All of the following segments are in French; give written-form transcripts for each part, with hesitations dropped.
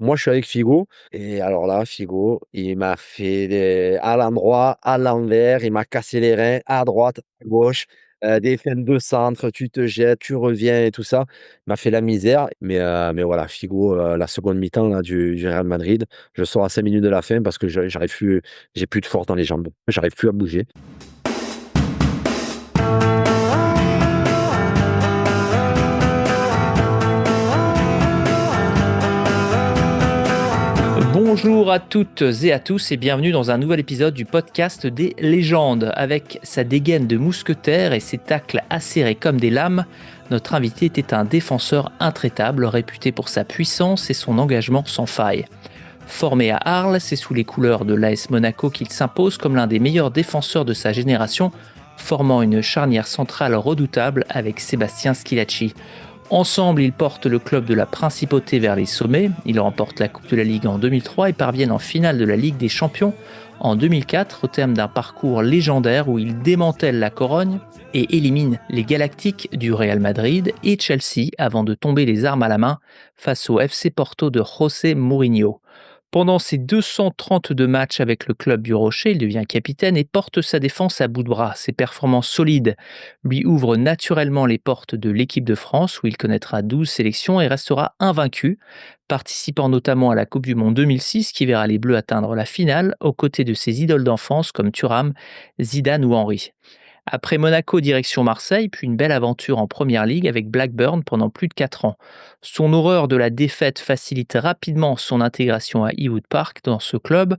Moi, je suis avec Figo et alors là, Figo, il m'a fait à l'endroit, à l'envers, il m'a cassé les reins à droite, à gauche, des feintes de centre, tu te jettes, tu reviens et tout ça. Il m'a fait la misère, mais voilà, Figo, la seconde mi-temps là du Real Madrid, je sors à 5 minutes de la fin parce que j'arrive plus, j'ai plus de force dans les jambes. J'arrive plus à bouger. Bonjour à toutes et à tous et bienvenue dans un nouvel épisode du podcast des légendes. Avec sa dégaine de mousquetaire et ses tacles acérés comme des lames, notre invité était un défenseur intraitable, réputé pour sa puissance et son engagement sans faille. Formé à Arles, c'est sous les couleurs de l'AS Monaco qu'il s'impose comme l'un des meilleurs défenseurs de sa génération, formant une charnière centrale redoutable avec Sébastien Schillaci. Ensemble, ils portent le club de la Principauté vers les sommets. Ils remportent la Coupe de la Ligue en 2003 et parviennent en finale de la Ligue des Champions en 2004 au terme d'un parcours légendaire où ils démantèlent la Corogne et éliminent les Galactiques du Real Madrid et Chelsea avant de tomber les armes à la main face au FC Porto de José Mourinho. Pendant ses 232 matchs avec le club du Rocher, il devient capitaine et porte sa défense à bout de bras. Ses performances solides lui ouvrent naturellement les portes de l'équipe de France où il connaîtra 12 sélections et restera invaincu, participant notamment à la Coupe du Monde 2006 qui verra les Bleus atteindre la finale aux côtés de ses idoles d'enfance comme Thuram, Zidane ou Henry. Après Monaco, direction Marseille, puis une belle aventure en Première Ligue avec Blackburn pendant plus de 4 ans. Son horreur de la défaite facilite rapidement son intégration à Ewood Park dans ce club,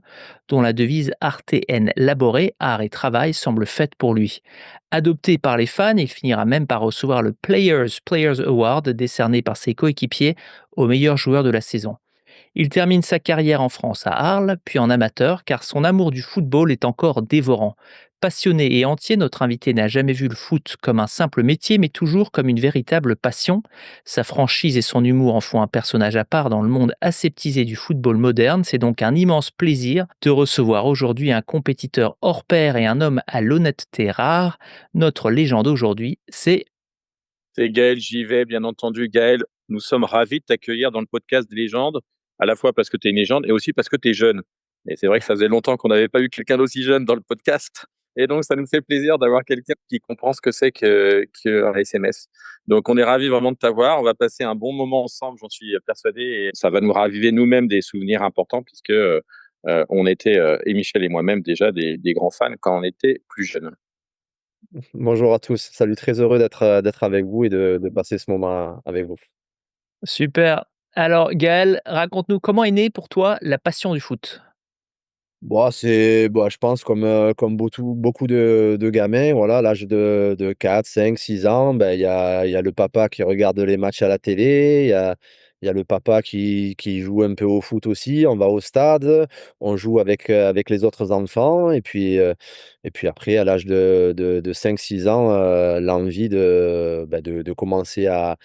dont la devise Arte en Labore, art et travail, semble faite pour lui. Adopté par les fans, il finira même par recevoir le Players Award décerné par ses coéquipiers au meilleur joueur de la saison. Il termine sa carrière en France à Arles, puis en amateur, car son amour du football est encore dévorant. Passionné et entier, notre invité n'a jamais vu le foot comme un simple métier, mais toujours comme une véritable passion. Sa franchise et son humour en font un personnage à part dans le monde aseptisé du football moderne. C'est donc un immense plaisir de recevoir aujourd'hui un compétiteur hors pair et un homme à l'honnêteté rare. Notre légende aujourd'hui, C'est Gaël JV, bien entendu. Gaël, nous sommes ravis de t'accueillir dans le podcast des légendes, à la fois parce que tu es une légende et aussi parce que tu es jeune. Et c'est vrai que ça faisait longtemps qu'on n'avait pas eu quelqu'un d'aussi jeune dans le podcast. Et donc, ça nous fait plaisir d'avoir quelqu'un qui comprend ce que c'est qu'un SMS. Donc, on est ravis vraiment de t'avoir. On va passer un bon moment ensemble, j'en suis persuadé. Et ça va nous raviver nous-mêmes des souvenirs importants puisque on était, et Michel et moi-même, déjà des grands fans quand on était plus jeunes. Bonjour à tous. Salut, très heureux d'être avec vous et de passer ce moment avec vous. super. Alors Gaël, raconte-nous comment est née pour toi la passion du foot. Je pense comme beaucoup de gamins, voilà, à l'âge de 4, 5, 6 ans, il y a le papa qui regarde les matchs à la télé, il y a le papa qui joue un peu au foot aussi. On va au stade, on joue avec les autres enfants et puis après à l'âge de 5, 6 ans, l'envie de commencer à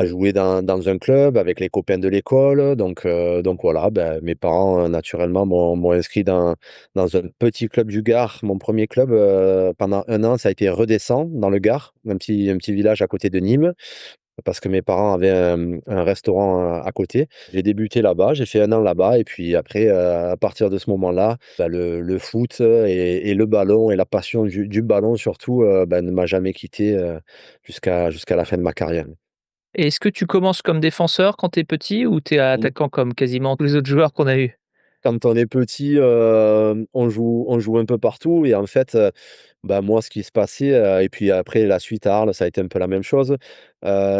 jouer dans un club avec les copains de l'école. Donc voilà, mes parents, naturellement, m'ont inscrit dans un petit club du Gard. Mon premier club, pendant 1 an, ça a été Redescend, dans le Gard, un petit village à côté de Nîmes, parce que mes parents avaient un restaurant à côté. J'ai débuté là-bas, j'ai fait 1 an là-bas et puis après, à partir de ce moment-là, le foot et le ballon et la passion du ballon surtout, ne m'a jamais quitté, jusqu'à la fin de ma carrière. Et est-ce que tu commences comme défenseur quand tu es petit ou tu es attaquant comme quasiment tous les autres joueurs qu'on a eus? Quand on est petit, on joue un peu partout et en fait, moi, ce qui se passait, et puis après la suite à Arles, ça a été un peu la même chose.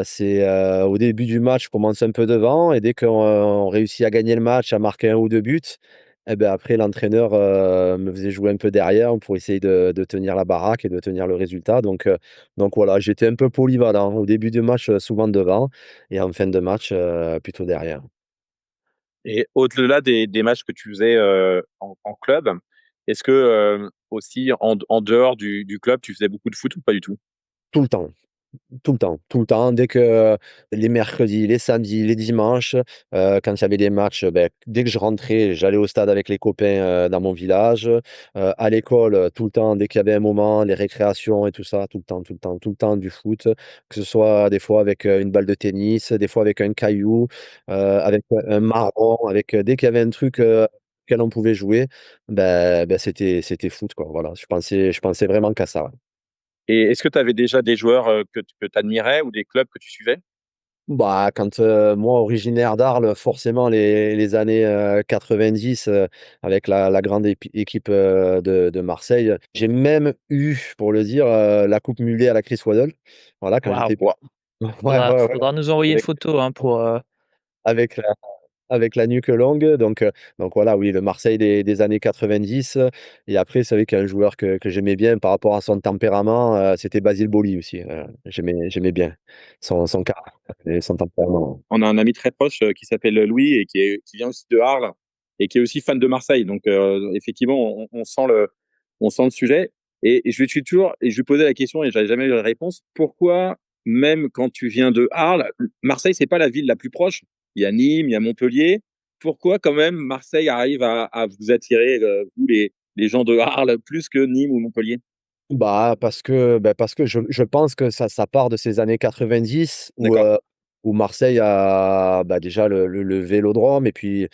C'est, au début du match, je commence un peu devant et dès qu'on réussit à gagner le match, à marquer 1 ou 2 buts, et après l'entraîneur, me faisait jouer un peu derrière pour essayer de tenir la baraque et de tenir le résultat. Donc voilà, j'étais un peu polyvalent. Au début du match, souvent devant et en fin de match, plutôt derrière. Et au-delà des matchs que tu faisais en club, est-ce que aussi en dehors du club, tu faisais beaucoup de foot ou pas du tout? Tout le temps. Tout le temps, dès que les mercredis, les samedis, les dimanches, quand il y avait des matchs, dès que je rentrais, j'allais au stade avec les copains, dans mon village, à l'école, tout le temps, dès qu'il y avait un moment, les récréations et tout ça, tout le temps, tout le temps, tout le temps du foot, que ce soit des fois avec, une balle de tennis, des fois avec un caillou, avec, un marron, avec, dès qu'il y avait un truc, auquel on pouvait jouer, c'était foot, quoi, voilà. Je pensais vraiment qu'à ça, ouais. Et est-ce que tu avais déjà des joueurs, que tu admirais ou des clubs que tu suivais? Bah, quand, moi originaire d'Arles, forcément les années, 90, avec la grande équipe, de Marseille. J'ai même eu, pour le dire, la coupe mulet à la Chris Waddle, voilà, quand Waouh! j'étais petit. Waouh! Ouais, ouais, ouais, Faudra nous envoyer une Avec photo, hein, pour, avec avec la nuque longue, donc voilà, oui, le Marseille des années 90, et après, c'est vrai qu'un joueur que j'aimais bien par rapport à son tempérament, c'était Basile Boli aussi, j'aimais bien son caractère et son tempérament. on a un ami très proche, qui s'appelle Louis et qui vient aussi de Arles et qui est aussi fan de Marseille. Donc, effectivement, on sent le sujet. Et je suis toujours, et je lui posais la question et j'avais jamais eu la réponse. Pourquoi, même quand tu viens de Arles, Marseille, c'est pas la ville la plus proche. Il y a Nîmes, il y a Montpellier. Pourquoi, quand même, Marseille arrive à vous attirer, vous, les gens de Arles, plus que Nîmes ou Montpellier? Parce que je pense que ça part de ces années 90 D'accord. où Marseille a, déjà le Vélodrome, et puis,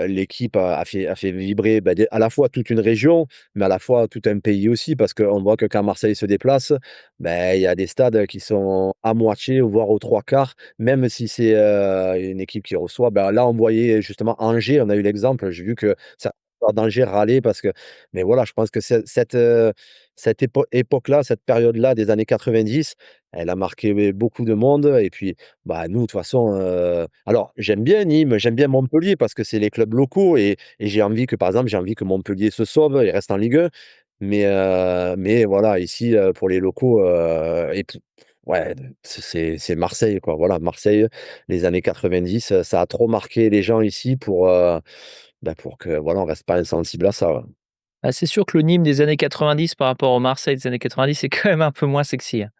l'équipe a fait vibrer, dé à la fois toute une région, mais à la fois tout un pays aussi. Parce qu'on voit que quand Marseille se déplace, il y a des stades qui sont à moitié, voire aux 3/4, même si c'est, une équipe qui reçoit. Là, on voyait justement Angers, on a eu l'exemple, j'ai vu que certains supporters d'Angers râlaient parce que, mais voilà, je pense que cette époque-là, cette période-là des années 90, elle a marqué, beaucoup de monde. Et puis, nous, de toute façon, alors j'aime bien Nîmes, j'aime bien Montpellier parce que c'est les clubs locaux, et j'ai envie que, par exemple, j'ai envie que Montpellier se sauve et reste en Ligue 1. Mais voilà, ici, pour les locaux, et p ouais, c'est Marseille, quoi. Voilà, Marseille, les années 90, ça a trop marqué les gens ici pour que, voilà, on reste pas insensible à ça, ouais. ah, c'est sûr que le Nîmes des années 90 par rapport au Marseille des années 90, c'est quand même un peu moins sexy, hein.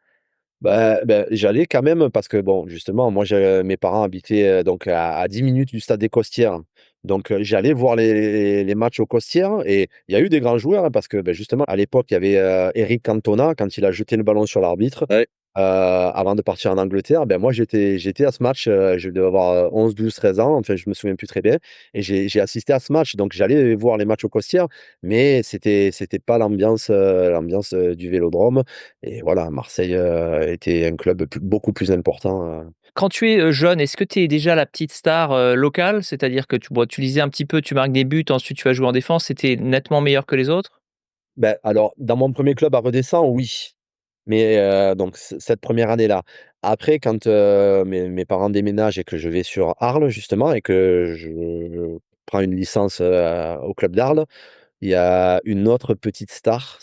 J'allais quand même parce que, bon, justement, moi, mes parents habitaient, donc à 10 minutes du stade des Costières. Donc, j'allais voir les matchs aux Costières, et il y a eu des grands joueurs, hein, parce que, justement, à l'époque, il y avait, Eric Cantona quand il a jeté le ballon sur l'arbitre, Ouais. avant de partir en Angleterre. Moi, j'étais à ce match, je devais avoir, 11, 12, 13 ans, enfin, je me souviens plus très bien, et j'ai assisté à ce match. Donc j'allais voir les matchs aux Costières, mais c'était pas l'ambiance du Vélodrome. Et voilà, Marseille, était un club beaucoup plus important, Quand tu es, jeune, est-ce que tu es déjà la petite star, locale? C'est-à-dire que tu lisais un petit peu, tu marques des buts, ensuite tu vas jouer en défense, tu étais nettement meilleur que les autres? Alors, dans mon premier club à Redescend, oui, mais, donc cette première année-là. Après, quand, mes parents déménagent et que je vais sur Arles, justement, et que je prends une licence, au club d'Arles, il y a une autre petite star,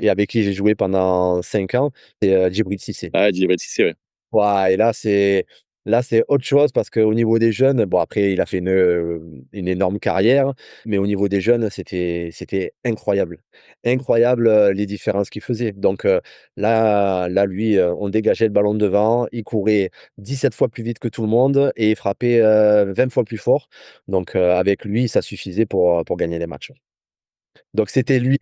avec qui j'ai joué pendant 5 ans, c'est, Djibril Cissé. Ah, Djibril Cissé, ouais. Ouah, et là, c'est autre chose parce qu'au niveau des jeunes, bon, après il a fait une énorme carrière, mais au niveau des jeunes, c'était incroyable. Incroyable, les différences qu'il faisait. Donc, là, lui, on dégageait le ballon devant, il courait 17 fois plus vite que tout le monde et il frappait, 20 fois plus fort. Donc, avec lui, ça suffisait pour gagner les matchs. Donc c'était lui.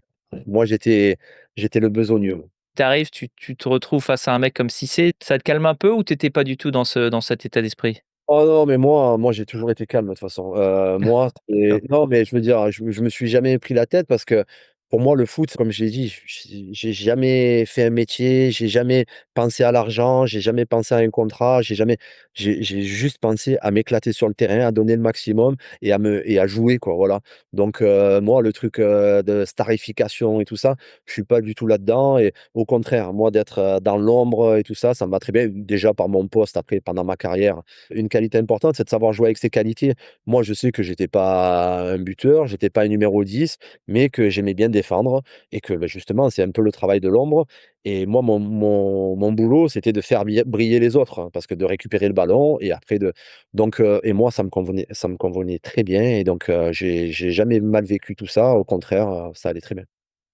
Moi, j'étais le besogneux. Tu arrives, tu te retrouves face à un mec comme Cissé, ça te calme un peu ou tu étais pas du tout dans cet état d'esprit? Oh non, mais moi j'ai toujours été calme de toute façon. Moi, D'accord. non, mais je veux dire, je me suis jamais pris la tête parce que pour moi le foot, comme je l'ai dit, j'ai jamais fait un métier, j'ai jamais pensé à l'argent, j'ai jamais pensé à un contrat, j'ai juste pensé à m'éclater sur le terrain, à donner le maximum et à jouer, quoi, voilà. Donc, moi le truc, de starification et tout ça, je suis pas du tout là-dedans, et au contraire, moi d'être, dans l'ombre et tout ça, ça me va très bien. Déjà par mon poste après pendant ma carrière, une qualité importante, c'est de savoir jouer avec ses qualités. Moi, je sais que j'étais pas un buteur, j'étais pas un numéro 10, mais que j'aimais bien défendre, et que, justement, c'est un peu le travail de l'ombre. Et moi, mon boulot, c'était de faire briller les autres, hein, parce que de récupérer le ballon et après donc, et moi, ça me convenait très bien, et donc, j'ai jamais mal vécu tout ça. Au contraire, ça allait très bien.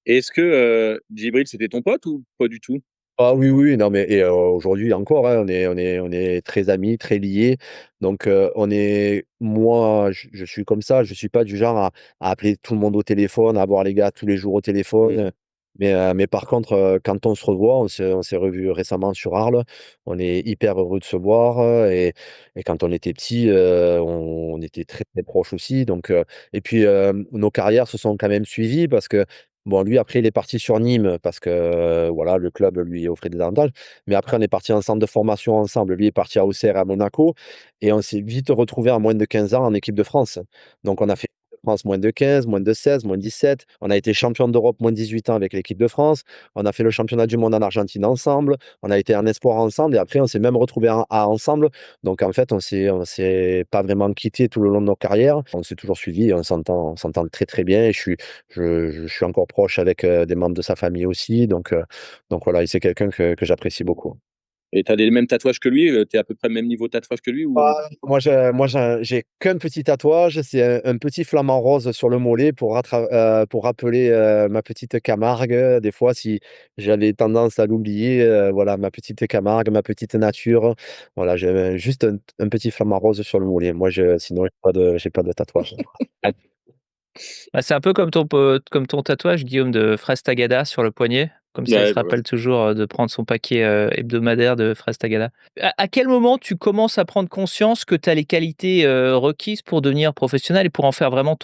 Et est-ce que, Djibril, c'était ton pote ou pas du tout? Ah oui, oui, non mais aujourd'hui encore, hein, on est très amis, très liés. Donc moi, je suis comme ça, je suis pas du genre à appeler tout le monde au téléphone, à voir les gars tous les jours au téléphone. Mais par contre, quand on se revoit, on s'est revus récemment sur Arles. On est hyper heureux de se voir, et quand on était petits, on était très, très proches aussi. Donc et puis, nos carrières se sont quand même suivies parce que bon, lui, après, il est parti sur Nîmes parce que, voilà, le club lui offrait des avantages. Mais après, on est parti en centre de formation ensemble. Lui est parti à Auxerre et à Monaco, et on s'est vite retrouvés à moins de 15 ans en équipe de France. Donc on a fait l'équipe de France moins de 15, moins de 16, moins de 17. On a été champion d'Europe moins de 18 ans avec l'équipe de France. On a fait le championnat du monde en Argentine ensemble. On a été en espoir ensemble, et après, on s'est même retrouvés ensemble. Donc en fait, on s'est pas vraiment quittés tout le long de nos carrières. On s'est toujours suivis et on s'entend très, très bien, et je suis encore proche avec, des membres de sa famille aussi, donc voilà, et c'est quelqu'un que j'apprécie beaucoup. Et tu as les mêmes tatouages que lui? Tu es à peu près le même niveau de tatouage que lui ou? Moi, j'ai qu'un petit tatouage, c'est un petit flamant rose sur le mollet pour rappeler, ma petite Camargue. Des fois, si j'avais tendance à l'oublier, voilà, ma petite Camargue, ma petite nature. Voilà, j'ai juste un petit flamant rose sur le mollet. Moi, sinon j'ai pas de tatouage. Bah, c'est un peu comme ton tatouage, Guillaume, de fraises Tagada sur le poignet. Comme ça, il se Ouais, ouais. rappelle toujours, de prendre son paquet, hebdomadaire de fraises Tagada. À quel moment tu commences à prendre conscience que tu as les qualités, requises pour devenir professionnel et pour en faire vraiment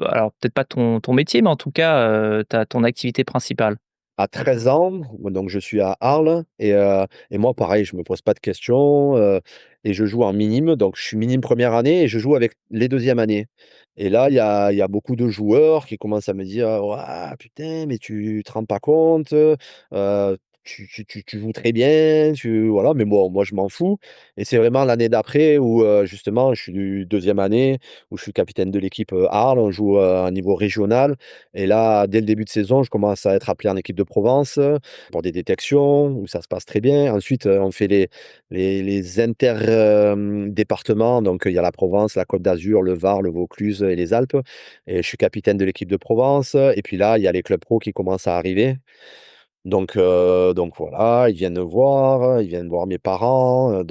alors peut-être pas ton métier, mais en tout cas, ton activité principale? À 13 ans, donc je suis à Arles, et moi pareil, je me pose pas de questions, et je joue en minime, donc je suis minime première année et je joue avec les deuxième années. Et là, il y a beaucoup de joueurs qui commencent à me dire: «Waouh, putain, mais tu te rends pas compte, tu joues très bien, voilà». Mais bon, moi je m'en fous, et c'est vraiment l'année d'après où, justement, je suis deuxième année, où je suis capitaine de l'équipe, Arles. On joue, à un niveau régional, et là, dès le début de saison, je commence à être appelé en équipe de Provence, pour des détections où ça se passe très bien. Ensuite, on fait les départements, donc il y a la Provence, la Côte d'Azur, le Var, le Vaucluse et les Alpes, et je suis capitaine de l'équipe de Provence, et puis là, il y a les clubs pro qui commencent à arriver. Donc voilà, ils viennent voir mes parents,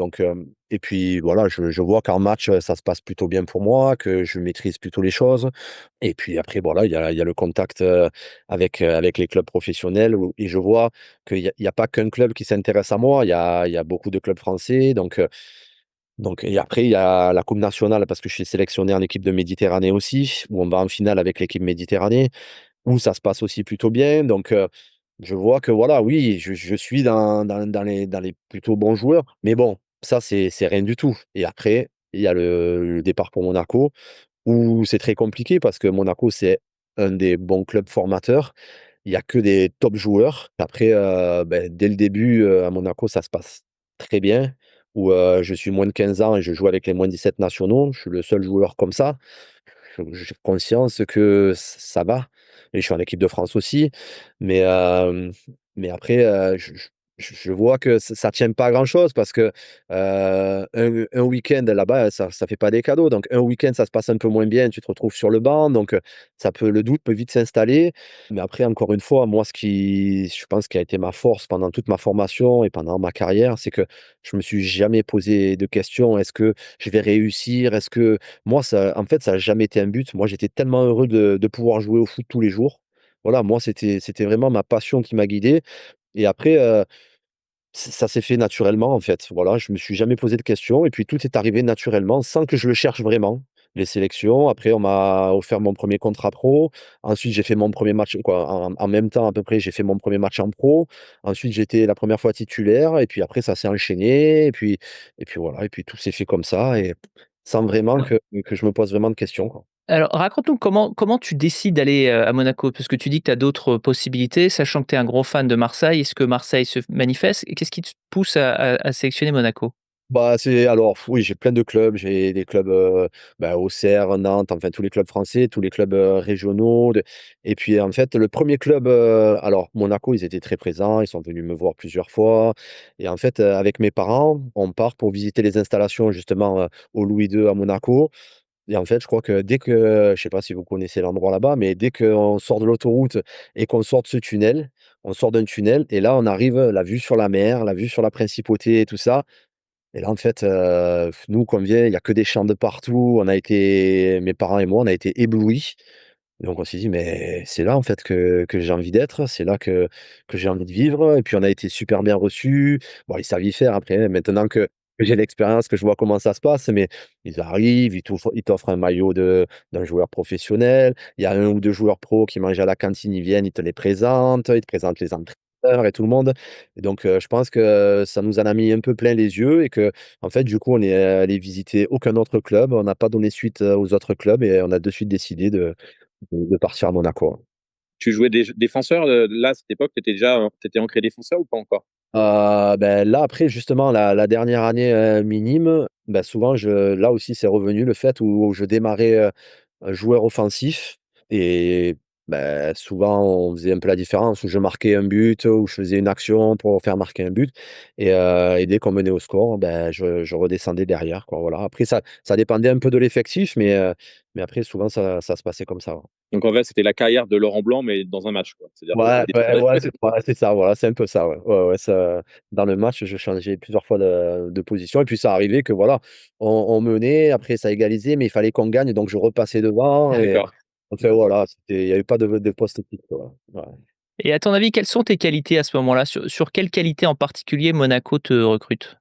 et puis voilà, je vois qu'en match, ça se passe plutôt bien pour moi, que je maîtrise plutôt les choses. Et puis après, voilà, il y a le contact, avec les clubs professionnels, et je vois qu'il y a pas qu'un club qui s'intéresse à moi, il y a beaucoup de clubs français, et après il y a la coupe nationale parce que je suis sélectionné en équipe de Méditerranée aussi, où on va en finale avec l'équipe Méditerranée, où ça se passe aussi plutôt bien. Je vois que voilà, oui, je suis dans les plutôt bons joueurs, mais bon, ça c'est rien du tout. Et après, il y a le départ pour Monaco, où c'est très compliqué parce que Monaco, c'est un des bons clubs formateurs. Il y a que des top joueurs. Après, dès le début, à Monaco, ça se passe très bien, où, je suis moins de 15 ans et je joue avec les moins 17 nationaux. Je suis le seul joueur comme ça. J'ai conscience que ça va, et je suis en équipe de France aussi, mais après, je vois que ça tient pas à grand chose parce que, un week-end là-bas, ça fait pas des cadeaux. Donc un week-end, ça se passe un peu moins bien, tu te retrouves sur le banc, donc le doute peut vite s'installer. Mais après, encore une fois, moi, je pense, qui a été ma force pendant toute ma formation et pendant ma carrière, c'est que je me suis jamais posé de questions: «Est-ce que je vais réussir? Est-ce que» Moi, ça en fait, ça a jamais été un but. Moi, j'étais tellement heureux de pouvoir jouer au foot tous les jours. Voilà, moi, c'était vraiment ma passion qui m'a guidé, et après, ça s'est fait naturellement, en fait. Voilà, je me suis jamais posé de questions, et puis tout est arrivé naturellement sans que je le cherche vraiment. Les sélections, après on m'a offert mon premier contrat pro. Ensuite, j'ai fait mon premier match quoi, en même temps à peu près, j'ai fait mon premier match en pro. Ensuite, j'étais la première fois titulaire, et puis après ça s'est enchaîné, et puis voilà, et puis tout s'est fait comme ça, et sans vraiment que je me pose vraiment de questions, quoi. Alors raconte-nous comment tu décides d'aller, à Monaco? Parce que tu dis que tu as d'autres possibilités, sachant que tu es un gros fan de Marseille. Est-ce que Marseille se manifeste? Et qu'est-ce qui te pousse à sélectionner Monaco? Bah, oui, j'ai plein de clubs. J'ai des clubs, Auxerre, Nantes, enfin tous les clubs français, tous les clubs, régionaux et puis en fait, le premier club, alors Monaco, ils étaient très présents, ils sont venus me voir plusieurs fois, et en fait, avec mes parents, on part pour visiter les installations justement, au Louis II à Monaco. Et en fait, je crois que dès que je sais pas si vous connaissez l'endroit là-bas, mais dès qu'on sort de l'autoroute et qu'on sort de ce tunnel, on sort d'un tunnel et là, on arrive, la vue sur la mer, la vue sur la principauté et tout ça et là, en fait, nous, quand on vient, il y a que des champs de partout. Mes parents et moi, on a été éblouis. Donc on s'est dit: «Mais c'est là, en fait, que j'ai envie d'être, c'est là que j'ai envie de vivre» et puis on a été super bien reçus. Bon, ils savent y faire après, hein, maintenant que j'ai l'expérience, que je vois comment ça se passe, mais ils arrivent, ils t'offrent un maillot d'un joueur professionnel. Il y a un ou 2 joueurs pros qui mangent à la cantine, ils viennent, ils te présentent les entraîneurs et tout le monde et donc je pense que ça nous en a mis un peu plein les yeux et qu'en fait, du coup, on est allé visiter aucun autre club. On n'a pas donné suite, aux autres clubs et on a de suite décidé de partir à Monaco. Tu jouais défenseur, là, à cette époque, tu étais ancré défenseur ou pas encore? Là, après, justement, la dernière année, minime, souvent là aussi, c'est revenu le fait où je démarrais, joueur offensif et souvent, on faisait un peu la différence où je marquais un but, où je faisais une action pour faire marquer un but et dès qu'on menait au score, je redescendais derrière, quoi, voilà. Après ça dépendait un peu de l'effectif, mais après souvent ça se passait comme ça, ouais. Donc en vrai, c'était la carrière de Laurent Blanc, mais dans un match, quoi. C'est-à-dire que tu Ouais, c'est ça, voilà, c'est un peu ça, ouais. Ouais, ouais, ça dans le match, je changeais plusieurs fois de position et puis ça arrivait que voilà, on menait, après ça égalisait, mais il fallait qu'on gagne, donc je repassais devant et d'accord. enfin voilà, il y avait pas de poste fixe, quoi. Ouais. Et à ton avis, quelles sont tes qualités à ce moment-là? Sur quelles qualités en particulier Monaco te recrute?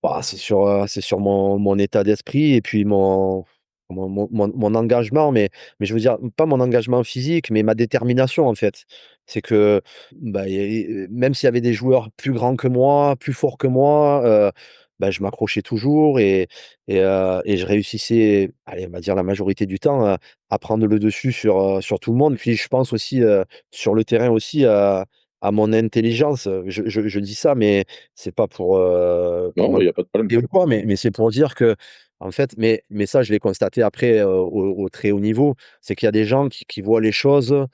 Bah, c'est sur mon état d'esprit et puis mon engagement, mais je veux dire, pas mon engagement physique, mais ma détermination, en fait. C'est que, même s'il y avait des joueurs plus grands que moi, plus forts que moi, je m'accrochais toujours et je réussissais, allez, on va dire la majorité du temps, à prendre le dessus sur tout le monde. Puis je pense aussi, sur le terrain aussi, à mon intelligence. Je dis ça, mais c'est pas pour Non, il y a pas de problème. et ou quoi, mais c'est pour dire qu'en fait mais ça je l'ai constaté après, au très haut niveau, c'est qu'il y a des gens qui voient les choses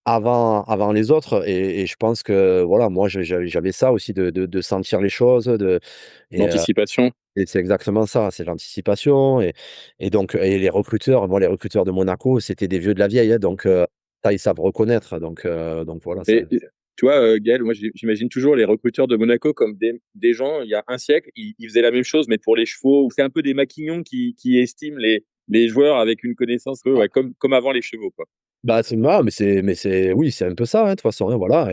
avant les autres et je pense que voilà, moi j'avais ça aussi de sentir les choses, et heu L'anticipation. et c'est exactement ça, c'est l'anticipation et donc les recruteurs, moi les recruteurs de Monaco, c'était des vieux de la vieille, hein, donc ça ils savent reconnaître donc voilà, c'est Et tu vois, Gaël, moi j'imagine toujours les recruteurs de Monaco comme des gens, il y a un siècle, ils faisaient la même chose, mais pour les chevaux, ou c'est un peu des maquignons qui estiment les joueurs avec une connaissance, ouais, comme avant les chevaux, quoi. c'est non, mais c'est oui, c'est un peu ça, hein, de toute façon, hein, voilà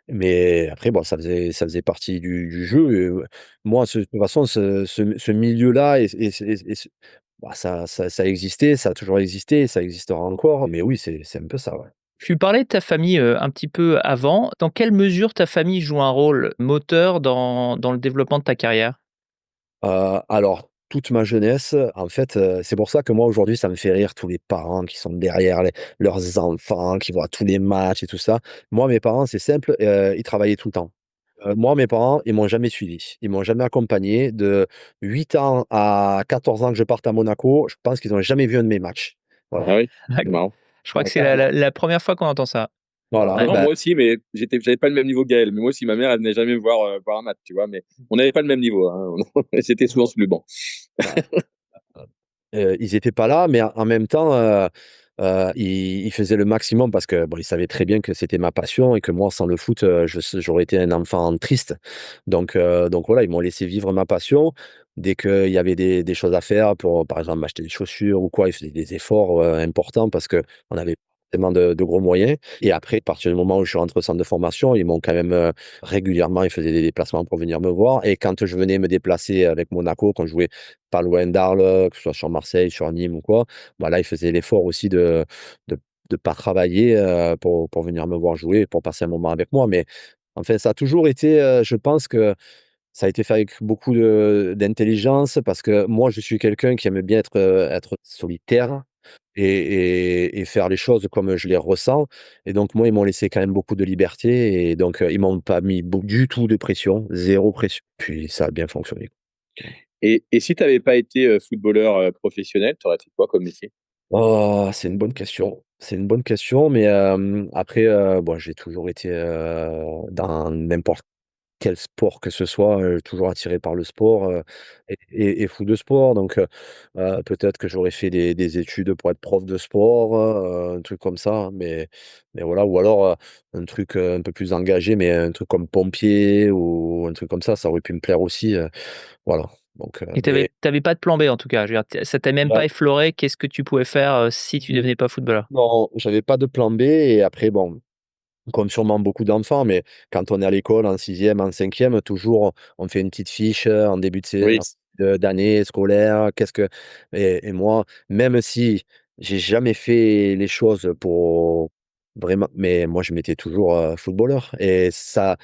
mais après bon, ça faisait partie du jeu moi, de toute façon, ce milieu-là et ça existait, ça a toujours existé, ça existera encore, mais oui, c'est un peu ça, ouais. Tu parlais de ta famille, un petit peu avant. Dans quelle mesure ta famille joue un rôle moteur dans le développement de ta carrière? Alors, toute ma jeunesse, en fait, c'est pour ça que moi, aujourd'hui, ça me fait rire tous les parents qui sont derrière leurs enfants, qui voient tous les matchs et tout ça. Moi, mes parents, c'est simple, ils travaillaient tout le temps. Moi, mes parents, ils m'ont jamais suivi. Ils m'ont jamais accompagné. De 8 ans à 14 ans que je parte à Monaco, je pense qu'ils ont jamais vu un de mes matchs. Voilà. Ah oui? C'est D'accord. marrant. Je crois que c'est la 1re fois qu'on entend ça. Voilà, Ouais. Non, moi aussi, mais j'avais pas le même niveau que Gaël. Mais moi aussi, ma mère, elle venait jamais me voir, voir un match, tu vois? Mais on n'avait pas le même niveau, hein. C'était souvent sous le banc. voilà. Ils étaient pas là, mais en même temps, ils faisaient le maximum parce que, bon, ils savaient très bien que c'était ma passion et que moi, sans le foot, j'aurais été un enfant triste. Donc voilà, ils m'ont laissé vivre ma passion. Dès qu'il y avait des choses à faire pour, par exemple, m'acheter des chaussures ou quoi, ils faisaient des efforts, importants parce qu'on avait pas forcément de gros moyens et après, à partir du moment où je suis rentré au centre de formation, ils m'ont quand même, régulièrement, ils faisaient des déplacements pour venir me voir et quand je venais me déplacer avec Monaco, quand je jouais pas loin d'Arles, que ce soit sur Marseille, sur Nîmes ou quoi, là, ils faisaient l'effort aussi de de pas travailler, pour venir me voir jouer, pour passer un moment avec moi. Mais enfin, ça a toujours été, je pense que ça a été fait avec beaucoup d'intelligence parce que moi, je suis quelqu'un qui aime bien être solitaire et faire les choses comme je les ressens et donc moi, ils m'ont laissé quand même beaucoup de liberté et donc ils m'ont pas mis du tout de pression, zéro pression. Puis ça a bien fonctionné. Et si tu avais pas été, footballeur, professionnel, tu aurais fait quoi comme métier? Oh, c'est une bonne question. C'est une bonne question, mais après, bon, j'ai toujours été, dans n'importe quel sport que ce soit, toujours attiré par le sport, et fou de sport donc peut-être que j'aurais fait des études pour être prof de sport, un truc comme ça, mais voilà ou alors, un truc, un peu plus engagé, mais un truc comme pompier ou un truc comme ça aurait pu me plaire aussi, voilà donc Et mais tu avais pas de plan B en tout cas? Je veux dire, ça t'a même ouais, pas effleuré qu'est-ce que tu pouvais faire, si tu mmh, devenais pas footballeur? non, j'avais pas de plan B et après bon, comme sûrement beaucoup d'enfants, mais quand on est à l'école en sixième, en cinquième, toujours on fait une petite fiche, en début de sais Oui. d'année scolaire. Qu'est-ce que et moi, même si j'ai jamais fait les choses pour vraiment mais moi je m'étais toujours, footballeur et ça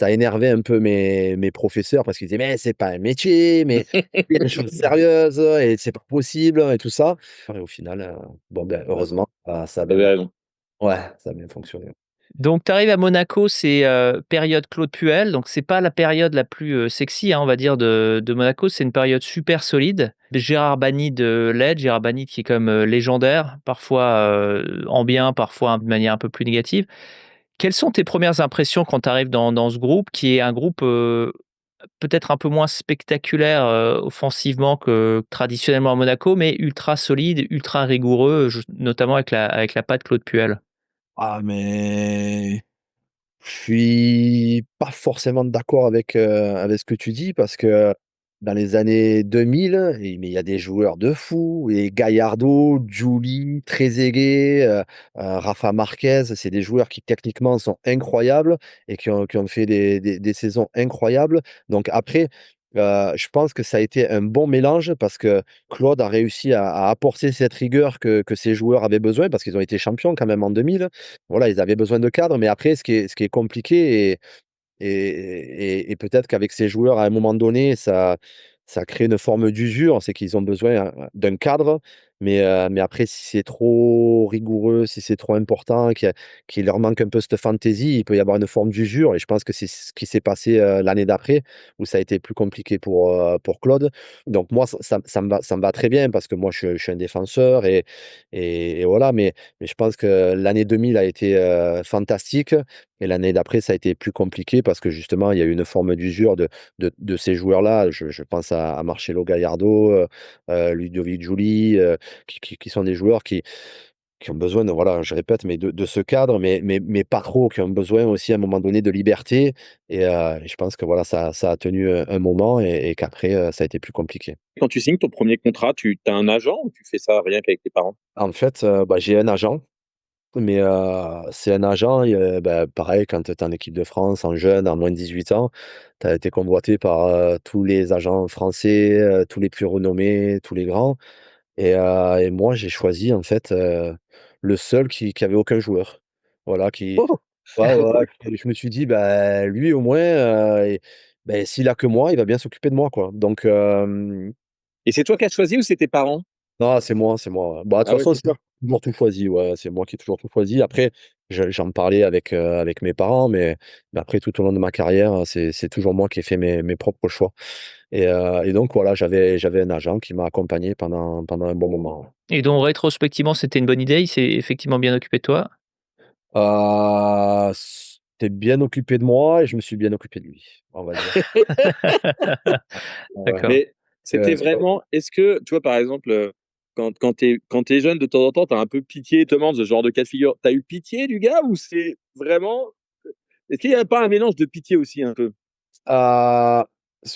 énervait un peu mes professeurs parce qu'ils disaient: «Mais c'est pas un métier, mais il y a des choses sérieuses et c'est pas possible» et tout ça et au final, bon, ben, Ouais, heureusement, ça a tu bien raison. ouais, ça a bien fonctionné. Donc tu arrives à Monaco, c'est, période Claude Puel, donc c'est pas la période la plus, sexy, hein, on va dire de Monaco, c'est une période super solide. Gérard Banide, l'aide, Gérard Banide qui est quand même, légendaire, parfois, en bien, parfois de manière un peu plus négative. Quelles sont tes premières impressions quand tu arrives dans ce groupe qui est un groupe, peut-être un peu moins spectaculaire, offensivement que traditionnellement à Monaco, mais ultra solide, ultra rigoureux, notamment avec la patte Claude Puel? Ah mais je suis pas forcément d'accord avec ce que tu dis parce que dans les années 2000 mais il y a des joueurs de fou et Gallardo, Giuli, Trezeguet, Rafa Marquez, c'est des joueurs qui techniquement sont incroyables et qui ont fait des saisons incroyables. Donc après, je pense que ça a été un bon mélange parce que Claude a réussi à apporter cette rigueur que ces joueurs avaient besoin parce qu'ils ont été champions quand même en 2000. Voilà, ils avaient besoin de cadre, mais après ce qui est compliqué et peut-être qu'avec ces joueurs, à un moment donné, ça crée une forme d'usure. C'est qu'ils ont besoin, d'un cadre, mais après si c'est trop rigoureux, si c'est trop important, qu'il leur manque un peu cette fantaisie, il peut y avoir une forme d'usure et je pense que c'est ce qui s'est passé, l'année d'après, où ça a été plus compliqué pour Claude. Donc moi, ça me va très bien parce que moi je suis un défenseur et voilà, mais je pense que l'année 2000 a été, fantastique et l'année d'après, ça a été plus compliqué parce que justement, il y a eu une forme d'usure de ces joueurs-là. Je pense à Marcelo Gallardo, Ludovic Giuli, qui sont des joueurs qui ont besoin de voilà, je répète, mais de ce cadre, mais pas trop, qui ont besoin aussi à un moment donné de liberté et je pense que voilà, ça a tenu, un moment et qu'après, ça a été plus compliqué. Quand tu signes ton premier contrat, tu as un agent ou tu fais ça rien qu'avec tes parents? En fait, bah, j'ai un agent. Mais c'est un agent et bah, pareil quand tu es en équipe de France, en jeune, en moins de 18 ans, tu as été convoité par, tous les agents français, tous les plus renommés, tous les grands et moi j'ai choisi en fait, le seul qui avait aucun joueur. Voilà qui Oh! ouais, voilà, je me suis dit: «Bah, lui au moins, beh, s'il a que moi, il va bien s'occuper de moi quoi». Donc Et c'est toi qui as choisi ou c'est tes parents? non, c'est moi, ouais. Bah, de toute Ah ouais, façon, c'est c'est moi toi. qui ai toujours tout choisi, ouais, c'est moi qui ai toujours tout choisi. Après, j'en parlais avec mes parents, mais après tout au long de ma carrière, c'est toujours moi qui ai fait mes propres choix et donc voilà, j'avais un agent qui m'a accompagné pendant un bon moment. Et donc rétrospectivement, c'était une bonne idée, il s'est effectivement bien occupé de toi? S'était bien occupé de moi et je me suis bien occupé de lui, on va dire. Ouais, D'accord. Mais c'était vraiment est-ce que, tu vois, par exemple, quand tu es jeune, de temps en temps, tu as un peu pitié, te demande ce genre de cas de figure. Tu as eu pitié du gars ou c'est vraiment est-ce qu'il y a pas un mélange de pitié aussi un peu?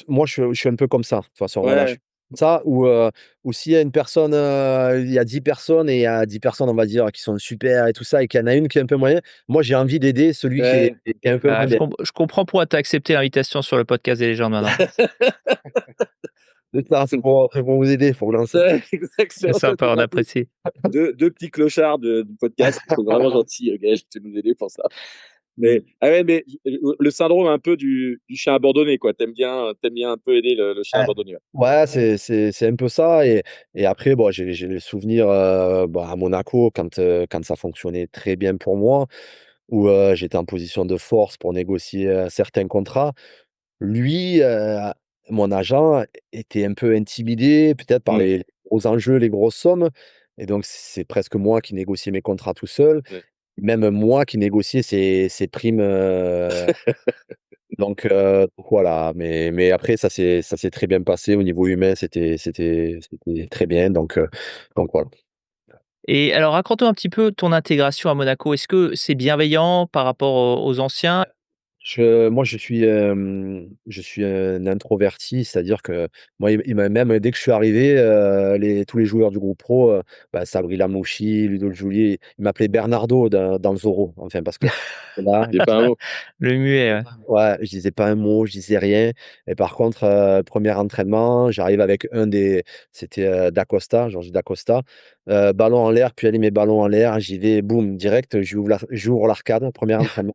Moi, je suis un peu comme ça, de toute façon, voilà, je Ouais, suis comme ça ou s'il y a une personne, il y a 10 personnes et il y a 10 personnes, on va dire, qui sont super et tout ça et qu'il y en a une qui est un peu moyen, moi, j'ai envie d'aider celui qui est ouais. qui est un peu Bah, moins je bien. com je comprends pourquoi tu as accepté l'invitation sur le podcast des légendes maintenant. C'est ça, c'est pour vous aider, pour vous lancer. Ouais, C'est exactement, ça sympa, fait on partie apprécie. 2 petits clochards du podcast qui sont vraiment gentils, Gaël, tu peux nous aider pour ça. Mais Mmh. ah ouais, mais le syndrome un peu du chien abandonné, quoi. Tu aimes bien un peu aider le chien Ouais. abandonné, ouais. Ouais, c'est un peu ça et après bon, j'ai les souvenirs, bah, à Monaco quand ça fonctionnait très bien pour moi, où, j'étais en position de force pour négocier, certains contrats. Lui, mon agent était un peu intimidé, peut-être par Mmh, les gros enjeux, les grosses sommes et donc c'est presque moi qui négociais mes contrats tout seul. ouais. Même moi qui négociais ces primes, Voilà, mais après ça s'est très bien passé au niveau humain, c'était très bien donc voilà. Et alors raconte-moi un petit peu ton intégration à Monaco. Est-ce que c'est bienveillant par rapport aux anciens? Moi, je suis un introverti, c'est-à-dire que moi, il m'a même dès que je suis arrivé, tous les joueurs du groupe pro, bah, Sabri Lamouchi, Ludo Giulier, ils m'appelaient Bernardo dans Zorro, enfin parce que là, Il y a pas un mot. Le muet, ouais. ouais, je disais pas un mot, je disais rien et par contre, 1er entraînement, j'arrive avec c'était, Dacosta, Georges Dacosta, ballon en l'air, puis allez mes ballons en l'air, j'y vais, boum, direct, j'ouvre l'arcade, 1er entraînement.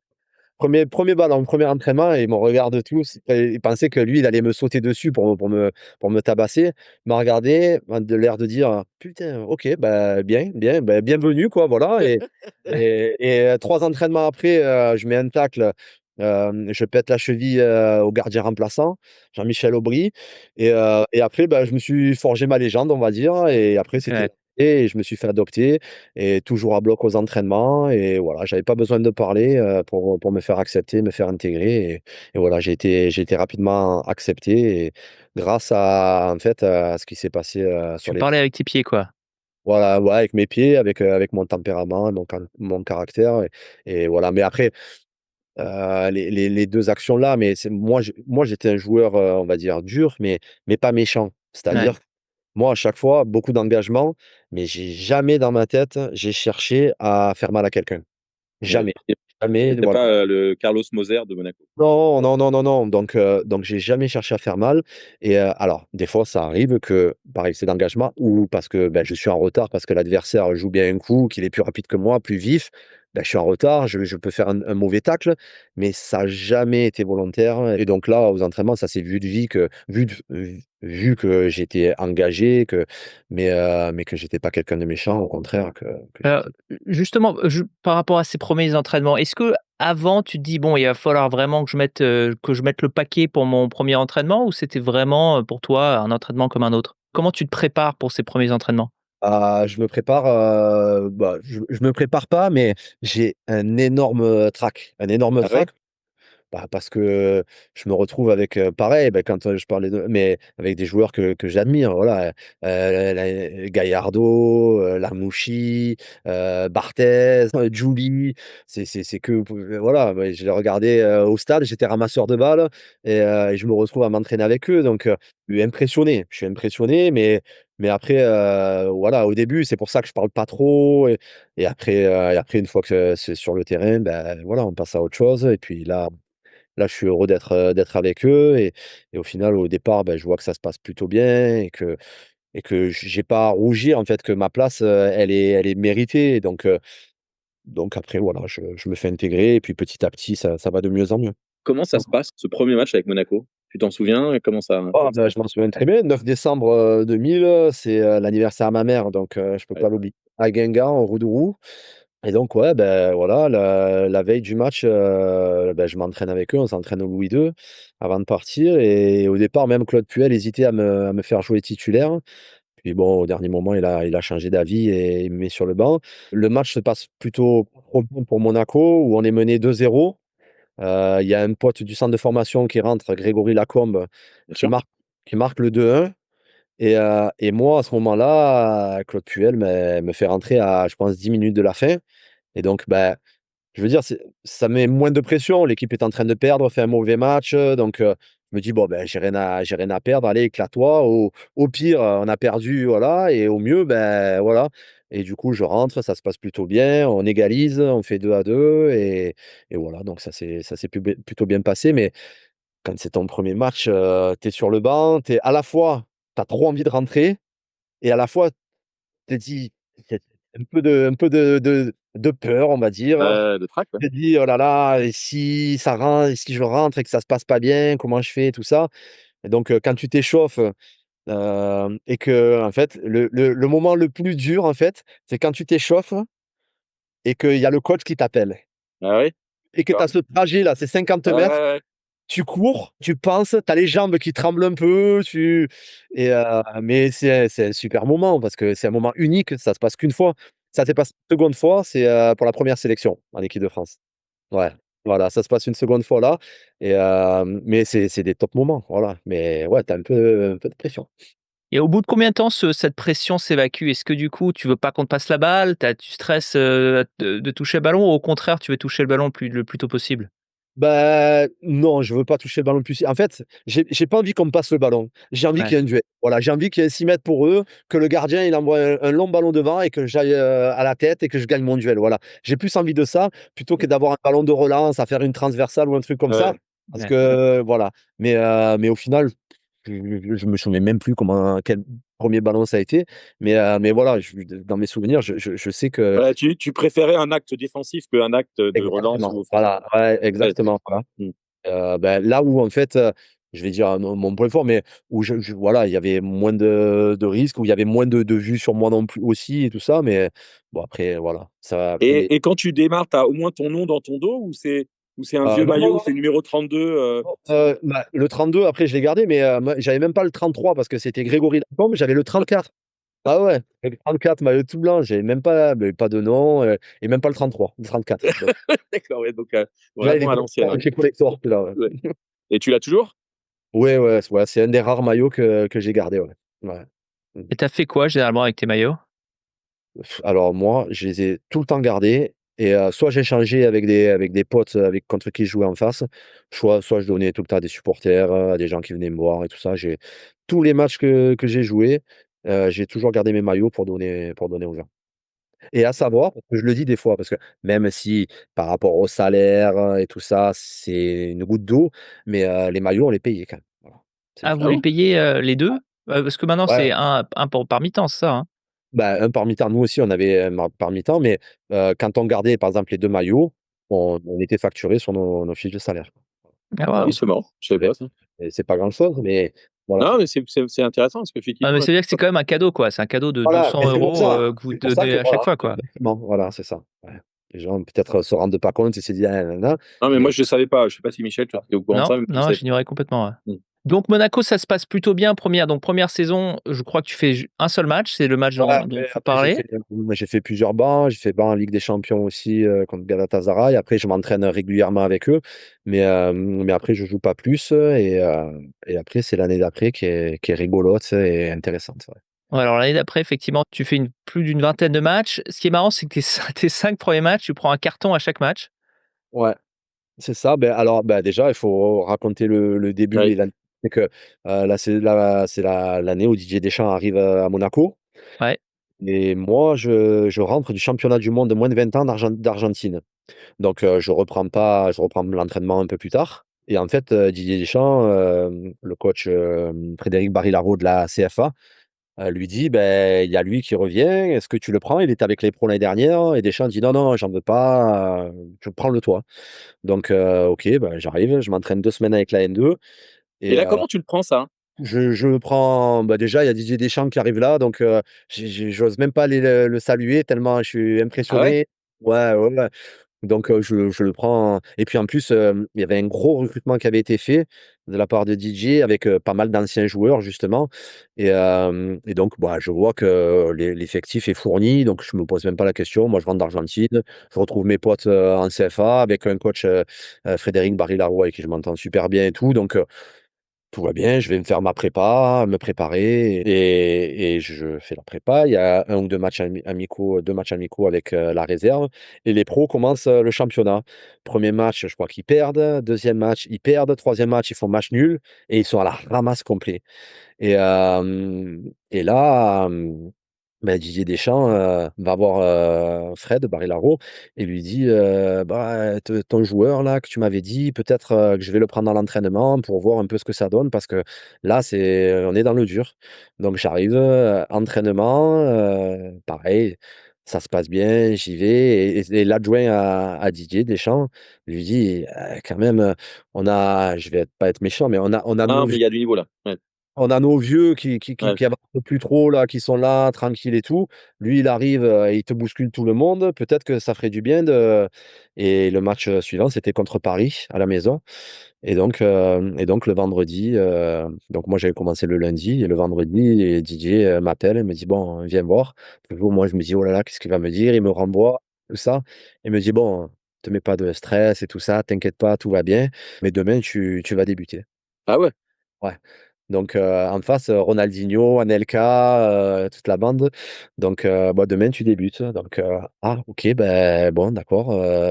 Premier ballon, premier entraînement et ils me regardent tous et ils pensaient que lui, il allait me sauter dessus pour me tabasser. Il m'a regardé, m'a de l'air de dire: «Putain, OK, bah, bien, bien, bah, bienvenue quoi», voilà et 3 entraînements après, je mets un tacle, je pète la cheville, au gardien remplaçant, Jean-Michel Aubry et après, bah, je me suis forgé ma légende, on va dire et après c'était Ouais. et je me suis fait adopter et toujours à bloc aux entraînements et voilà, j'avais pas besoin de parler, pour me faire accepter, me faire intégrer et voilà, j'ai été rapidement accepté et grâce à en fait, à ce qui s'est passé, sur Tu les parlais avec tes pieds, quoi. voilà, ouais, avec mes pieds, avec mon tempérament, mon caractère et voilà. Mais après, les 2 actions-là, mais c'est moi j'étais un joueur, on va dire dur, mais pas méchant. Ouais, C'est-à-dire, moi, à chaque fois, beaucoup d'engagement, mais j'ai jamais dans ma tête, j'ai cherché à faire mal à quelqu'un. Ouais, Jamais, jamais, tu voilà. pas, le Carlos Moser de Monaco. Non, non, non, non, non, donc j'ai jamais cherché à faire mal et alors des fois ça arrive que par excès d'engagement ou parce que, je suis en retard parce que l'adversaire joue bien un coup, qu'il est plus rapide que moi, plus vif, je suis en retard, je peux faire un mauvais tacle, mais ça a jamais été volontaire et donc là, aux entraînements, ça s'est vu que j'étais engagé, mais que j'étais pas quelqu'un de méchant, au contraire que alors, j'étais justement, par rapport à ces premiers entraînements, est-ce que avant tu te dis: «Bon, il va falloir vraiment que je mette le paquet pour mon premier entraînement» ou c'était vraiment, pour toi, un entraînement comme un autre? Comment tu te prépares pour ces premiers entraînements? je me prépare, je me prépare pas, mais j'ai un énorme, trac. Un énorme Ah ouais? trac parce que je me retrouve avec, pareil, quand, je parlais mais avec des joueurs que j'admire, voilà, Gallardo, Lamouchi, Barthez, Djouli, c'est que voilà, ouais, je les regardais, au stade, j'étais ramasseur de balles et je me retrouve à m'entraîner avec eux donc je suis impressionné mais après, voilà, au début, c'est pour ça que je parle pas trop et après une fois que c'est sur le terrain, voilà, on passe à autre chose et puis là, je suis heureux d'être avec eux et au final, au départ, je vois que ça se passe plutôt bien et que j'ai pas à rougir, en fait, que ma place, elle est méritée donc après, voilà, je me fais intégrer et puis petit à petit, ça va de mieux en mieux. Comment ça se passe, ce premier match avec Monaco? Tu t'en souviens? Comment ça Oh, je m'en souviens très bien, 9 décembre, 2000, c'est, l'anniversaire à ma mère donc je peux ouais, pas l'oublier. À Guingamp, en Roux-de-Roux et donc ouais, voilà, la veille du match, je m'entraîne avec eux, on s'entraîne au Louis II avant de partir et au départ, même Claude Puel hésitait à me faire jouer titulaire. Puis bon, au dernier moment, il a changé d'avis et il me met sur le banc. Le match se passe plutôt trop bien pour Monaco où on est mené 2-0. Il y a un pote du centre de formation qui rentre, Grégory Lacombe, bien qui sûr. marque qui marque le 2-1 et moi, à ce moment-là, Claude Puel, me fait rentrer à, je pense, 10 minutes de la fin et donc je veux dire, ça met moins de pression. L'équipe est en train de perdre, fait un mauvais match, donc je me dis: «Bon, j'ai rien à perdre, allez éclate-toi. Au pire, on a perdu, voilà et au mieux, voilà» et du coup, je rentre, ça se passe plutôt bien, on égalise, on fait 2-2 et voilà, donc ça s'est plutôt bien passé mais quand c'est ton premier match, tu es sur le banc, tu à la fois, tu as trop envie de rentrer et à la fois, tu te dis, c'est un peu de peur, on va dire. De trac, ouais. Je me dis: «Oh là là et si ça rentre et si je rentre et que ça se passe pas bien, comment je fais?» tout ça et donc quand tu t'échauffes, et qu'en fait, le moment le plus dur, en fait, c'est quand tu t'échauffes et qu'il y a le coach qui t'appelle Ah oui? et que tu D'accord. as ce trajet-là, c'est 50 Ouais, mètres, ouais, ouais. tu cours, tu penses, tu as les jambes qui tremblent un peu, mais c'est un super moment parce que c'est un moment unique, ça se passe qu'une fois. Ça s'est passé une seconde fois, c'est, pour la première sélection en équipe de France. Ouais. Voilà, ça se passe une seconde fois là et mais c'est des top moments, voilà. Mais ouais, tu as un peu de pression. Et au bout de combien de temps cette pression s'évacue? Est-ce que du coup, tu veux pas qu'on te passe la balle? Tu stresses, de toucher le ballon ou au contraire, tu veux toucher le ballon le plus tôt possible? Bah, non, je veux pas toucher le ballon le plus en fait, j'ai pas envie qu'on me passe le ballon. J'ai envie qu'il Ouais. y ait un duel. Voilà, j'ai envie qu'il y ait 6 mètres pour eux, que le gardien, il envoie un long ballon devant et que j'aille, à la tête et que je gagne mon duel, voilà. J'ai plus envie de ça, plutôt que d'avoir un ballon de relance, à faire une transversale ou un truc comme ça, Ouais. parce Ouais. que voilà. Mais au final, je me souviens même plus quel premier ballon ça a été, mais voilà, dans mes souvenirs, je sais que Ouais, tu préférais un acte défensif qu'un acte de relance exactement, ou offensif? voilà, ouais, Ouais. exactement, voilà. Mmh. Bah, là où en fait, je vais dire mon point fort, mais où je voilà, il y avait moins de risques, où il y avait moins de vues sur moi non plus aussi et tout ça, mais bon après voilà, ça après les Et quand tu démarres, tu as au moins ton nom dans ton dos ou c'est un vieux non, non, maillot, non, c'est numéro 32, non, bah, le 32 après je l'ai gardé, mais moi j'avais même pas le 33 parce que c'était Grégory Lacombe, j'avais le 34. Ah ouais, le 34 maillot tout blanc, j'avais même pas, mais pas de nom, et même pas le 33, le 34. Donc D'accord, ouais, donc là il est vraiment à l'ancienne, ouais. chez collector celui-là, ouais. Ouais. Et tu l'as toujours? Ouais, ouais, ouais, c'est un des rares maillots que j'ai gardé, ouais. Ouais. Mmh. Et tu as fait quoi généralement avec tes maillots? Alors moi, je les ai tout le temps gardés et soit j'échangeais avec des potes, avec contre qui je jouais en face, soit je donnais tout le temps à des supporters, à des gens qui venaient me voir et tout ça. J'ai tous les matchs que j'ai joués, j'ai toujours gardé mes maillots pour donner aux gens et à savoir, parce que je le dis des fois, parce que même si par rapport au salaire, et tout ça, c'est une goutte d'eau, mais les maillots, on les payait quand même. Voilà, c'est Ah, vous Ah différent. les bon? payez, les 2? Parce que maintenant Ouais. c'est un par mi-temps, c'est ça, hein? Bah, un par mi-temps, nous aussi on avait un par mi-temps, mais quand on gardait par exemple les 2 maillots, on était facturé sur nos fiches de salaire. Ah Ah oui, waouh! c'est marrant, je savais Ouais, pas ça. et c'est pas grand-chose, mais voilà. Non, mais c'est intéressant parce Ah mais qu'effectivement, ça veut dire que c'est quand même un cadeau, quoi. C'est un cadeau de Voilà, 200 mais c'est pour €, ça. que vous C'est pour ça donnez que à chaque voilà, fois, quoi. exactement, voilà, c'est ça. Ouais. Les gens peut-être se rendent pas compte et se disent: «Ah na non, mais moi mais je ne savais pas. Je sais pas si Michel, toi, tu étais au courant de Non, ça, mais moi je non, savais pas. j'ignorais complètement, ouais. Mmh. Donc Monaco, ça se passe plutôt bien, première saison, je crois que tu fais ju un seul match, c'est le match ouais, dont tu après parlais? j'ai fait plusieurs bancs, j'ai fait banc en Ligue des Champions aussi, contre Galatasaray. Après je m'entraîne régulièrement avec eux, mais après je joue pas plus, et après c'est l'année d'après qui est rigolote et intéressante, ouais. Ouais, alors l'année d'après, effectivement, tu fais plus d'une vingtaine de matchs. Ce qui est marrant, c'est que tes 5 premiers matchs, tu prends un carton à chaque match. Ouais. C'est ça, alors, déjà, il faut raconter le début Ouais. et l'année. C'est que, là, c'est l'année où Didier Deschamps arrive, à Monaco Ouais. et moi, je rentre du championnat du monde de moins de 20 ans d'Argentine. Donc, je reprends l'entraînement un peu plus tard et en fait, Didier Deschamps, le coach, Frédéric Barilaro de la CFA, lui dit: «Beh, il y a lui qui revient, est-ce que tu le prends? Il était avec les pros l'année dernière» et Deschamps dit: «Non, non, j'en veux pas, prends-le toi». Donc OK, bah, j'arrive, je m'entraîne 2 semaines avec la N2 Et et là, comment tu le prends ça? je le prends bah, déjà, il y a Didier Deschamps qui arrive là, donc j'ose même pas aller le saluer tellement je suis Ah ouais? impressionné. Ouais, ouais, ouais. Donc je le prends et puis en plus, il y avait un gros recrutement qui avait été fait de la part de Didier avec, pas mal d'anciens joueurs justement et donc bah, je vois que l'effectif est fourni, donc je me pose même pas la question. Moi, je rentre d'Argentine, je retrouve mes potes, en CFA avec un coach, Frédéric Barilaro avec qui je m'entends super bien et tout, donc tout va bien, je vais me faire ma prépa, me préparer et je fais la prépa. Il y a un ou 2 matchs amicaux, 2 matchs amicaux avec, la réserve et les pros commencent, le championnat. Premier match, je crois qu'ils perdent, deuxième match, ils perdent, troisième match, ils font match nul et ils sont à la ramasse complet et là, bah, Didier Deschamps, va voir, Fred Barilaro et lui dit, «Bah, te ton joueur là que tu m'avais dit, peut-être, que je vais le prendre dans l'entraînement pour voir un peu ce que ça donne parce que là, on est dans le dur». Donc j'arrive, entraînement, pareil, ça se passe bien, j'y vais et l'adjoint à Didier Deschamps lui dit: Quand même, je vais pas être méchant, mais on a Ah, nos mais il y a du niveau là. Ouais, vieux qui ouais. avancent plus trop là, qui sont là, tranquilles et tout. Lui, il arrive, et il te bouscule tout le monde. Peut-être que ça ferait du bien de et le match, suivant, c'était contre Paris, à la maison et donc le vendredi, donc moi, j'avais commencé le lundi et le vendredi et Didier, m'appelle et me dit: «Bon, viens voir». Toujours moi, je me dis: «Oh là là, qu'est-ce qu'il va me dire?» Il me renvoie, tout ça. Il me dit: «Bon». te mets pas de stress et tout ça, t'inquiète pas, tout va bien, mais demain tu vas débuter». Ah ouais? Ouais. Donc en face, Ronaldinho, Anelka, toute la bande. Donc bah, demain tu débutes. Donc ah OK, ben bon d'accord,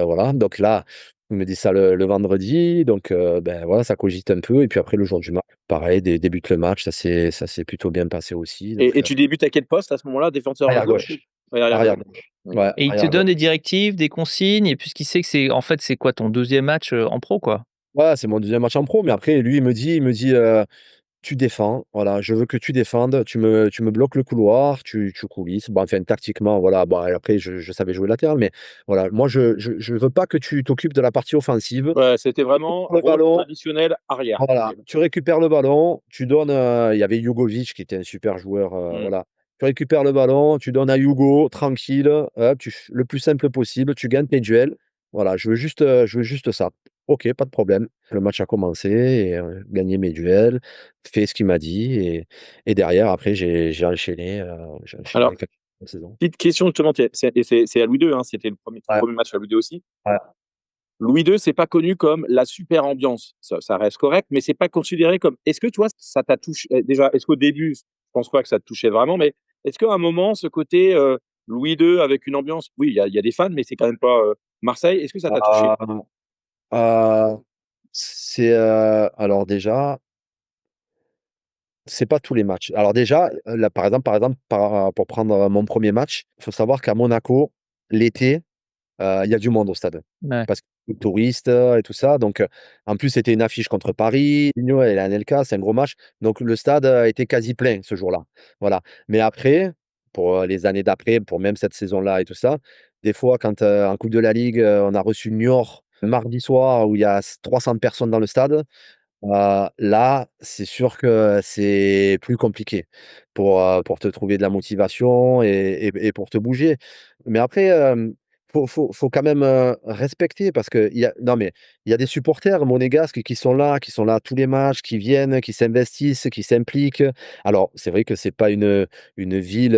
voilà. Donc là, il me dit ça le vendredi, donc ben voilà, ça cogite un peu et puis après le jour du match, pareil, débute le match, ça s'est plutôt bien passé aussi, donc Et tu débutes à quel poste à ce moment-là? Défenseur à arrière gauche? gauche, Ouais, arrière arrière gauche. gauche. D'accord. Ouais, Et il te arrière donne gauche. des directives, des consignes et puisqu'il sait que c'est en fait, c'est quoi ton deuxième match, en pro, quoi? Ouais, c'est mon deuxième match en pro, mais après lui, il me dit: «Tu défends, voilà, je veux que tu défendes, tu me bloques le couloir, tu coulisses». Bon, enfin, tactiquement, voilà, bon, et après je savais jouer latéral, mais voilà, moi je veux pas que tu t'occupes de la partie offensive. Ouais, c'était vraiment Le rôle ballon, traditionnel arrière. OK. voilà, tu récupères le ballon, tu donnes, il y avait Jugovic qui était un super joueur, Mmh. voilà. Tu récupères le ballon, tu donnes à Hugo, tranquille, hop, tu f le plus simple possible, tu gagnes tes duels. Voilà, je veux juste ça. OK, pas de problème. Le match a commencé et gagné mes duels, fait ce qu'il m'a dit et derrière après j'ai enchaîné Alors, avec la saison. petite question justement, c'est à Louis II, hein, c'était le 1er ton Ouais, 1er match à Louis II aussi? ouais. Louis II, c'est pas connu comme la super ambiance. Ça reste correct, mais c'est pas considéré comme est-ce que toi, ça t'a touché déjà, est-ce qu'au début, je pense pas que ça te touchait vraiment, mais est-ce qu'à un moment, ce côté, Louis II avec une ambiance oui, il y a des fans, mais c'est quand même pas, Marseille, est-ce que ça t'a touché? Heu, c'est, alors déjà, c'est pas tous les matchs. Alors déjà, là, par exemple, pour prendre, mon premier match, il faut savoir qu'à Monaco, l'été, il y a du monde au stade. Ouais. Parce que touristes, et tout ça, donc en plus, c'était une affiche contre Paris, Mourinho et l'Anelka, c'est un gros match, donc le stade, était quasi plein ce jour-là. Voilà. Mais après, pour, les années d'après, pour même cette saison-là et tout ça, des fois quand, en coupe de la Ligue, on a reçu Niort le mardi soir où il y a 300 personnes dans le stade. Là, c'est sûr que c'est plus compliqué pour te trouver de la motivation et pour te bouger. Mais après, faut quand même, respecter parce qu'il y a non, mais il y a des supporters monégasques qui sont là à tous les matchs, qui viennent, qui s'investissent, qui s'impliquent. Alors, c'est vrai que c'est pas une ville,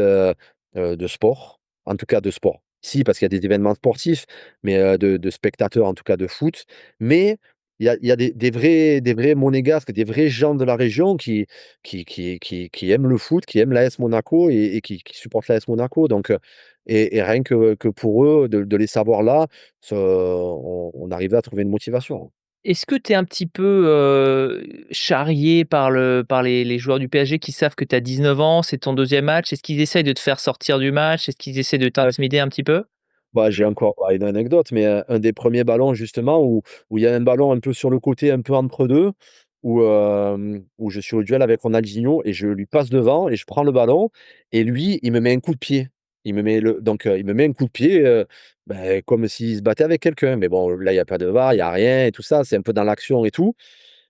de sport, en tout cas de sport. Si, parce qu'il y a des événements sportifs, mais de spectateurs, en tout cas de foot. Mais il y a des vrais monégasques, des vrais gens de la région qui aiment le foot, qui aiment l'AS Monaco et qui supportent l'AS Monaco donc et rien que pour eux de les savoir là, ce on arrivait à trouver une motivation. Est-ce que tu es un petit peu, charrié par les joueurs du PSG qui savent que tu as 19 ans, c'est ton deuxième match? Est-ce qu'ils essayent de te faire sortir du match? Est-ce qu'ils essaient de t'intimider un petit peu? Bah, j'ai encore une anecdote, mais un des premiers ballons justement où il y a un ballon un peu sur le côté, un peu entre 2, où je suis au duel avec Ronaldinho et je lui passe devant et je prends le ballon et lui, il me met un coup de pied. Il me met un coup de pied, comme s'il se battait avec quelqu'un. Mais bon, là, il y a pas de VAR, il y a rien et tout ça, c'est un peu dans l'action et tout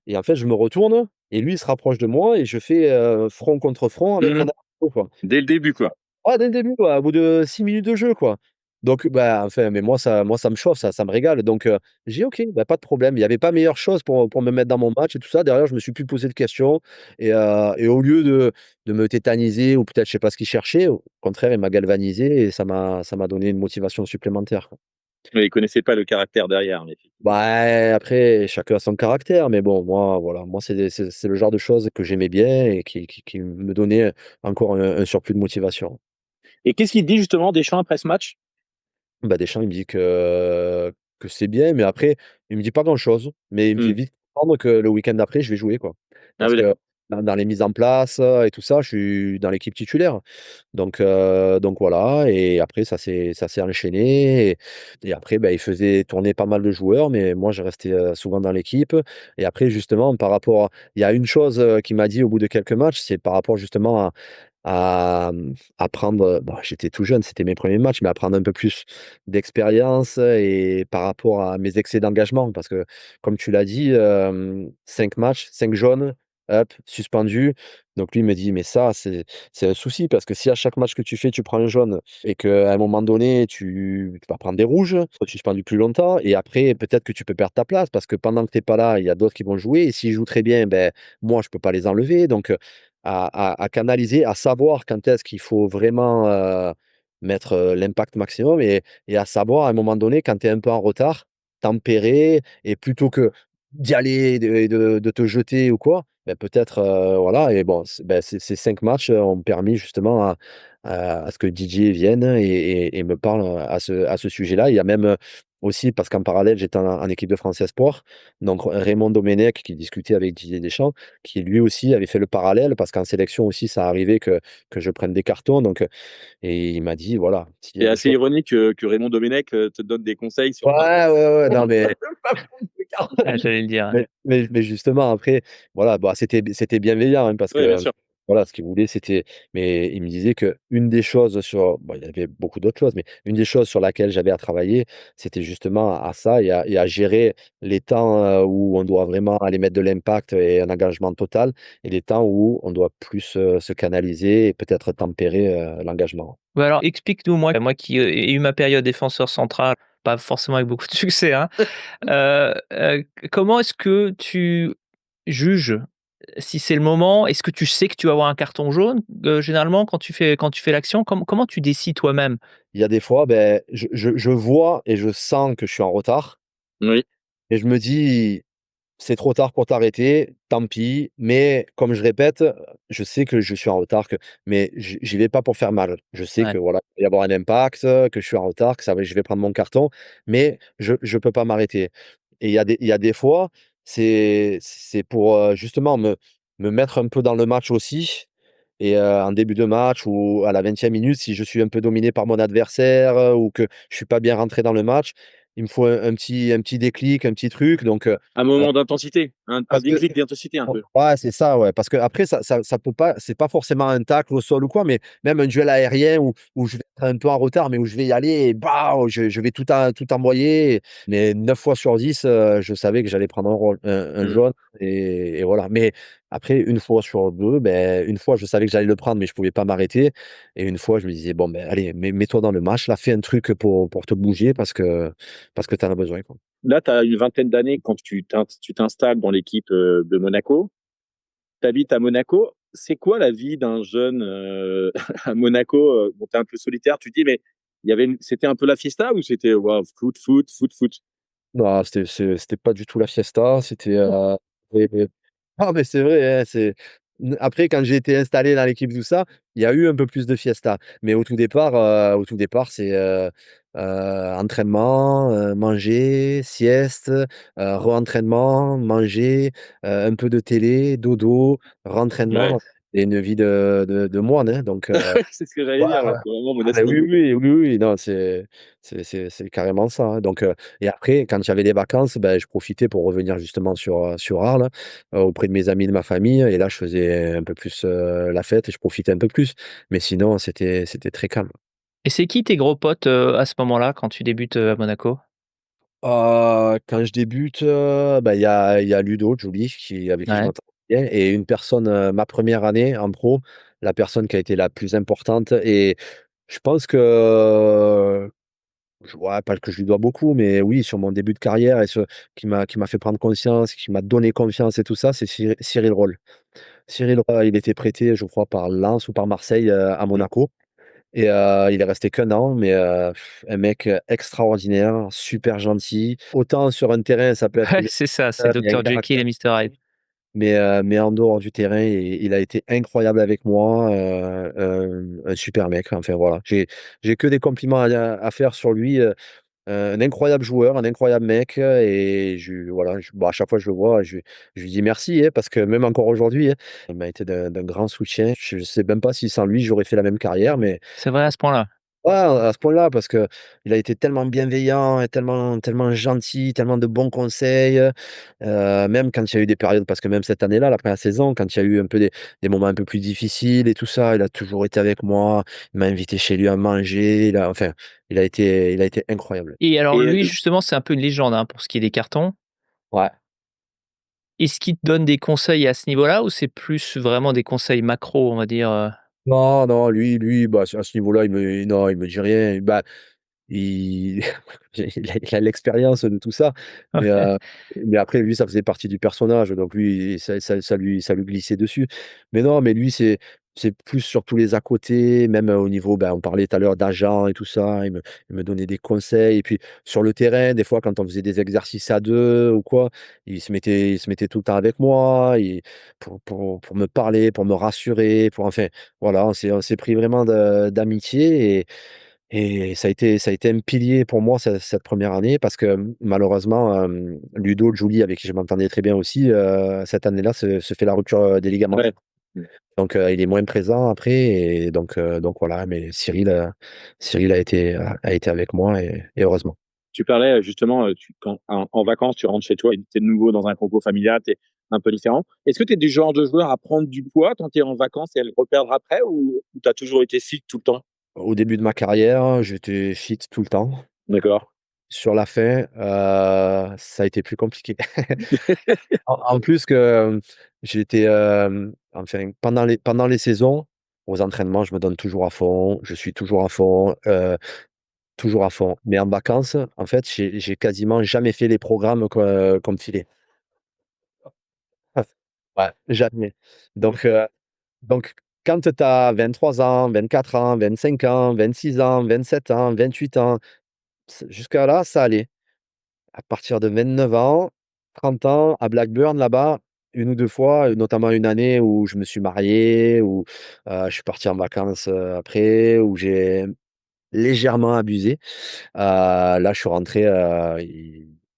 et en fait, je me retourne et lui, il se rapproche de moi et je fais, front contre front avec Mmh. Ronaldinho, quoi. Dès le début, quoi. Ouais, dès le début, quoi, au bout de 6 minutes de jeu, quoi. Donc, bah, enfin, mais moi ça me chauffe, ça me régale. Donc, j'ai dit: «OK, bah, pas de problème». Il y avait pas meilleure chose pour me mettre dans mon match et tout ça. Derrière, je me suis plus posé de questions et au lieu de me tétaniser ou peut-être je sais pas ce qu'il cherchait, au contraire, il m'a galvanisé et ça m'a donné une motivation supplémentaire, quoi. Mais ils connaissaient pas le caractère derrière, mais effectivement. Bah, après, chacun a son caractère, mais bon, moi, voilà, moi, c'est le genre de choses que j'aimais bien et qui me donnait encore un surplus de motivation. Et qu'est-ce qu'il te dit justement Deschamps après ce match? Bah, Deschamps, il me dit que c'est bien, mais après, il me dit pas grand-chose, mais il me fait Mmh. vite comprendre que le week-end d'après, je vais jouer, quoi. Ah Parce oui, que d'accord. dans les mises en place, et tout ça, je suis dans l'équipe titulaire. Donc voilà et après ça s'est enchaîné et après, bah, il faisait tourner pas mal de joueurs, mais moi, je restais, souvent dans l'équipe et après justement par rapport il y a une chose, qu'il m'a dit au bout de quelques matchs, c'est par rapport justement à prendre, bon, j'étais tout jeune, c'était mes premiers matchs, mais à prendre un peu plus d'expérience et par rapport à mes excès d'engagement. Parce que comme tu l'as dit, 5 matchs, 5 jaunes, hop, suspendu. Donc lui, il me dit: «Mais ça, c'est un souci parce que si à chaque match que tu fais, tu prends un jaune et qu'à un moment donné, tu vas prendre des rouges, tu seras suspendu plus longtemps et après peut-être que tu peux perdre ta place parce que pendant que tu es pas là, il y a d'autres qui vont jouer et s'ils jouent très bien, ben moi, je peux pas les enlever». Donc à canaliser, à savoir quand est-ce qu'il faut vraiment, mettre, l'impact maximum et à savoir à un moment donné quand tu es un peu en retard, tempérer et plutôt que d'y aller et de te jeter ou quoi, bah, peut-être, voilà et bon, ces 5 matchs, ont permis justement à ce que Didier vienne et me parle, à ce sujet-là. Il y a même, aussi parce qu'en parallèle, j'étais en équipe de France Espoirs, donc Raymond Domenech qui discutait avec Didier Deschamps, qui lui aussi avait fait le parallèle parce qu'en sélection aussi ça arrivait que je prenne des cartons donc et il m'a dit: «Voilà, s'il y a C'est des assez choses». ironique que Raymond Domenech te donne des conseils sur Ouais, pas ouais, ouais, non mais pas prendre de carton. Ah, j'allais le dire. mais justement après, voilà, bah, c'était bienveillant, hein, parce Ouais, bien que, sûr. voilà, ce qu'il voulait c'était mais il me disait qu'une des choses sur bon, il y avait beaucoup d'autres choses, mais une des choses sur laquelle j'avais à travailler, c'était justement à ça et à gérer les temps, où on doit vraiment aller mettre de l'impact et un engagement total et les temps où on doit plus, se canaliser et peut-être tempérer, l'engagement. Bah, alors explique-nous, moi qui, ai eu ma période défenseur central, pas forcément avec beaucoup de succès, hein. Comment est-ce que tu juges si c'est le moment? Est-ce que tu sais que tu vas avoir un carton jaune, généralement quand tu fais l'action? Comment tu décides toi-même? Il y a des fois, beh, je vois et je sens que je suis en retard Oui. et je me dis: «C'est trop tard pour t'arrêter, tant pis», mais comme je répète, je sais que je suis en retard, mais j'y vais pas pour faire mal. Je sais que Ouais. voilà, il va y avoir un impact, que je suis en retard, que ça va je vais prendre mon carton, mais je peux pas m'arrêter et il y a des fois, c'est pour, justement me mettre un peu dans le match aussi et en début de match ou à la 20e minute, si je suis un peu dominé par mon adversaire, ou que je suis pas bien rentré dans le match, il me faut un petit déclic, un petit truc donc Un moment d'intensité, un parce que déclic d'intensité un peu. ouais, c'est ça, ouais, parce qu'après ça peut pas c'est pas forcément un tacle au sol ou quoi, mais même un duel aérien où je vais être un peu en retard, mais où je vais y aller et bah, je vais tout envoyer, mais 9 fois sur 10, je savais que j'allais prendre un Mmh. jaune et voilà. Mais après, une fois sur 2, ben, une fois, je savais que j'allais le prendre, mais je pouvais pas m'arrêter et une fois, je me disais: «Bon, ben, allez, mets-toi dans le match là, fais un truc pour te bouger parce que tu en as besoin, quoi». Là, tu as une vingtaine d'années quand tu t'installes dans l'équipe, de Monaco. Tu habites à Monaco. C'est quoi la vie d'un jeune, à Monaco? Bon, tu es un peu solitaire, tu dis, mais c'était un peu la fiesta ou c'était waouh, foot, foot, foot, foot? Non, c'était pas du tout la fiesta, c'était, et ah mais c'est vrai, hein, après quand j'ai été installé dans l'équipe tout ça, il y a eu un peu plus de fiesta. Mais au tout départ, c'est, entraînement, manger, sieste, re-entraînement, manger, un peu de télé, dodo, Ouais. rentraînement et une vie de moine, hein, donc C'est ce que j'allais ouais. dire, ouais, c'est vraiment Ah beh, oui, monastique. oui, oui, oui, non, c'est carrément ça, hein, donc et après quand j'avais des vacances, bah, je profitais pour revenir justement sur Arles, auprès de mes amis, de ma famille et là, je faisais un peu plus, la fête et je profitais un peu plus, mais sinon c'était très calme. Et c'est qui tes gros potes, à ce moment-là, quand tu débutes, à Monaco? Quand je débute, bah, il y a Ludo Joli avec qui je Ouais. m'entends bien et une personne, ma première année en pro, la personne qui a été la plus importante et je pense que je ouais, pas que je lui dois beaucoup, mais oui, sur mon début de carrière et ce qui m'a fait prendre conscience, qui m'a donné confiance et tout ça, c'est Cyril Roll. Cyril Roll, il était prêté, je crois, par Lens ou par Marseille, à Mmh. Monaco et il est resté qu'1 an, mais un mec, extraordinaire, super gentil. Autant sur un terrain, ça peut être Ouais, une c'est ça, c'est il y a un Docteur Jekyll caractère et Mister Hyde. mais en dehors du terrain, il a été incroyable avec moi, un super mec, enfin voilà. J'ai que des compliments à faire sur lui, un incroyable joueur, un incroyable mec, et voilà, bon, à chaque fois que je le vois, je lui dis merci, hein, parce que même encore aujourd'hui, hein, il m'a été d'un grand soutien. Je sais même pas si sans lui, j'aurais fait la même carrière, mais C'est vrai à ce point-là? ouais, à ce point-là, parce qu'il a été tellement bienveillant et tellement tellement gentil, tellement de bons conseils, même quand il y a eu des périodes parce que même cette année-là, la première saison, quand il y a eu un peu des moments un peu plus difficiles et tout ça, il a toujours été avec moi. Il m'a invité chez lui à manger, il a été incroyable. Et alors Et lui, justement, c'est un peu une légende, hein, pour ce qui est des cartons. Ouais. Est-ce qu'il te donne des conseils à ce niveau-là ou c'est plus vraiment des conseils macro, on va dire, Non, non, lui, bah, à ce niveau-là, non, il me dit rien. Bah, il il a l'expérience de tout ça, mais mais après lui, ça faisait partie du personnage, donc lui, ça lui glissait dessus. Mais non, mais lui, c'est plus sur tous les à côté, même, au niveau, ben, on parlait tout à l'heure d'agents et tout ça, il me donnait des conseils et puis sur le terrain, des fois, quand on faisait des exercices à 2 ou quoi, il se mettait tout le temps avec moi, pour me parler, pour me rassurer, pour enfin, voilà, on s'est pris vraiment d'amitié et ça a été un pilier pour moi cette première année parce que, malheureusement, Ludo Giuly avec qui je m'entendais très bien aussi, cette année-là se fait la rupture, des ligaments. Ouais. Mmh. Donc, il est moins présent après et donc voilà, mais Cyril a été avec moi et heureusement. Tu parlais, justement, tu quand en vacances, tu rentres chez toi et tu es de nouveau dans un cocon familial, tu es un peu différent. Est-ce que tu es du genre de joueur à prendre du poids quand tu es en vacances et à le reperdre après ou tu as toujours été fit tout le temps? Au début de ma carrière, j'étais fit tout le temps. D'accord. Sur la fin, ça a été plus compliqué. En plus que, j'étais, enfin pendant les saisons, aux entraînements, je me donne toujours à fond, je suis toujours à fond, toujours à fond. Mais en vacances, en fait, j'ai quasiment jamais fait les programmes qu'on me filait. Ouais, jamais. Donc heu, donc quand tu as 23 ans, 24 ans, 25 ans, 26 ans, 27 ans, 28 ans, jusqu'à là, ça allait. À partir de 29 ans, 30 ans, à Blackburn là-bas, une ou 2 fois, notamment une année où je me suis marié, où, je suis parti en vacances, après, où j'ai légèrement abusé. Là, je suis rentré,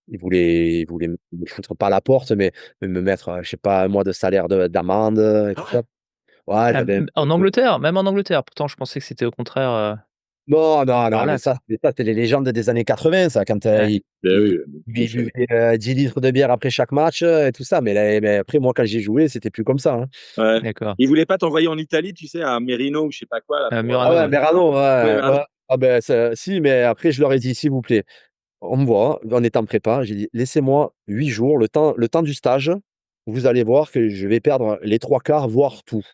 il voulait me foutre pas à la porte, mais me mettre, je sais pas, un mois de salaire d'amende, et tout ça. Ouais, j'avais un En peu. Angleterre? Même en Angleterre? Pourtant je pensais que c'était au contraire, Non, non, non, mais par-là, ça quoi. mais ça, c'est les légendes des années 80 ça, quand, Ouais, Beh, oui, bien ils sûr. buvaient, 10 litres de bière après chaque match, et tout ça, mais après moi, quand j'ai joué, c'était plus comme ça, hein. Ouais. d'accord. Ils voulaient pas t'envoyer en Italie, tu sais, à Merino ou je sais pas quoi là pour, Ah Murano, ouais, ouais. Merano, ouais, ouais, Merano. ouais. Ah ben ça si, mais après je leur ai dit: «S'il vous plaît, on me voit, on est en prépa», j'ai dit: «Laissez-moi 8 jours, le temps du stage, vous allez voir que je vais perdre les 3 quarts, voire tout».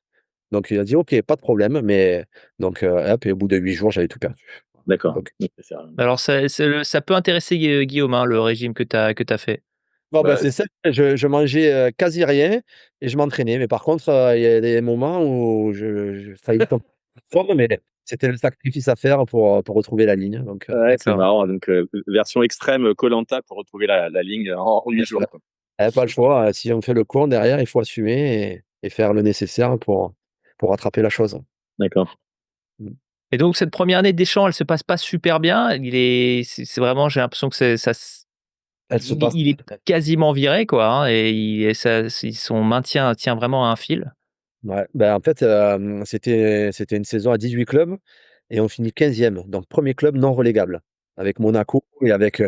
Donc il a dit: «OK, pas de problème», mais donc hop et au bout de 8 jours, j'avais tout perdu. D'accord. Donc OK, ça Alors ça peut intéresser Guillaume, hein, le régime que tu as fait. bon, bah, bah, c'est simple, je mangeais, quasi rien et je m'entraînais. Mais par contre, il y a des moments où je faillis tomber mais c'était le sacrifice à faire pour retrouver la ligne, donc ouais, c'est D'accord. marrant donc version extrême, koh pour retrouver la ligne en 8 jours, quoi. pas le choix, si on fait le con derrière, il faut assumer et faire le nécessaire pour rattraper la chose. D'accord. Mmh. Et donc cette première année de Deschamps, elle se passe pas super bien. C'est vraiment j'ai l'impression que c'est ça s Elle se il passe. est quasiment viré, quoi, hein, et son maintien tient vraiment à un fil. Ouais, ben, en fait, c'était une saison à 18 clubs et on finit 15e, donc premier club non relégable, avec Monaco et avec,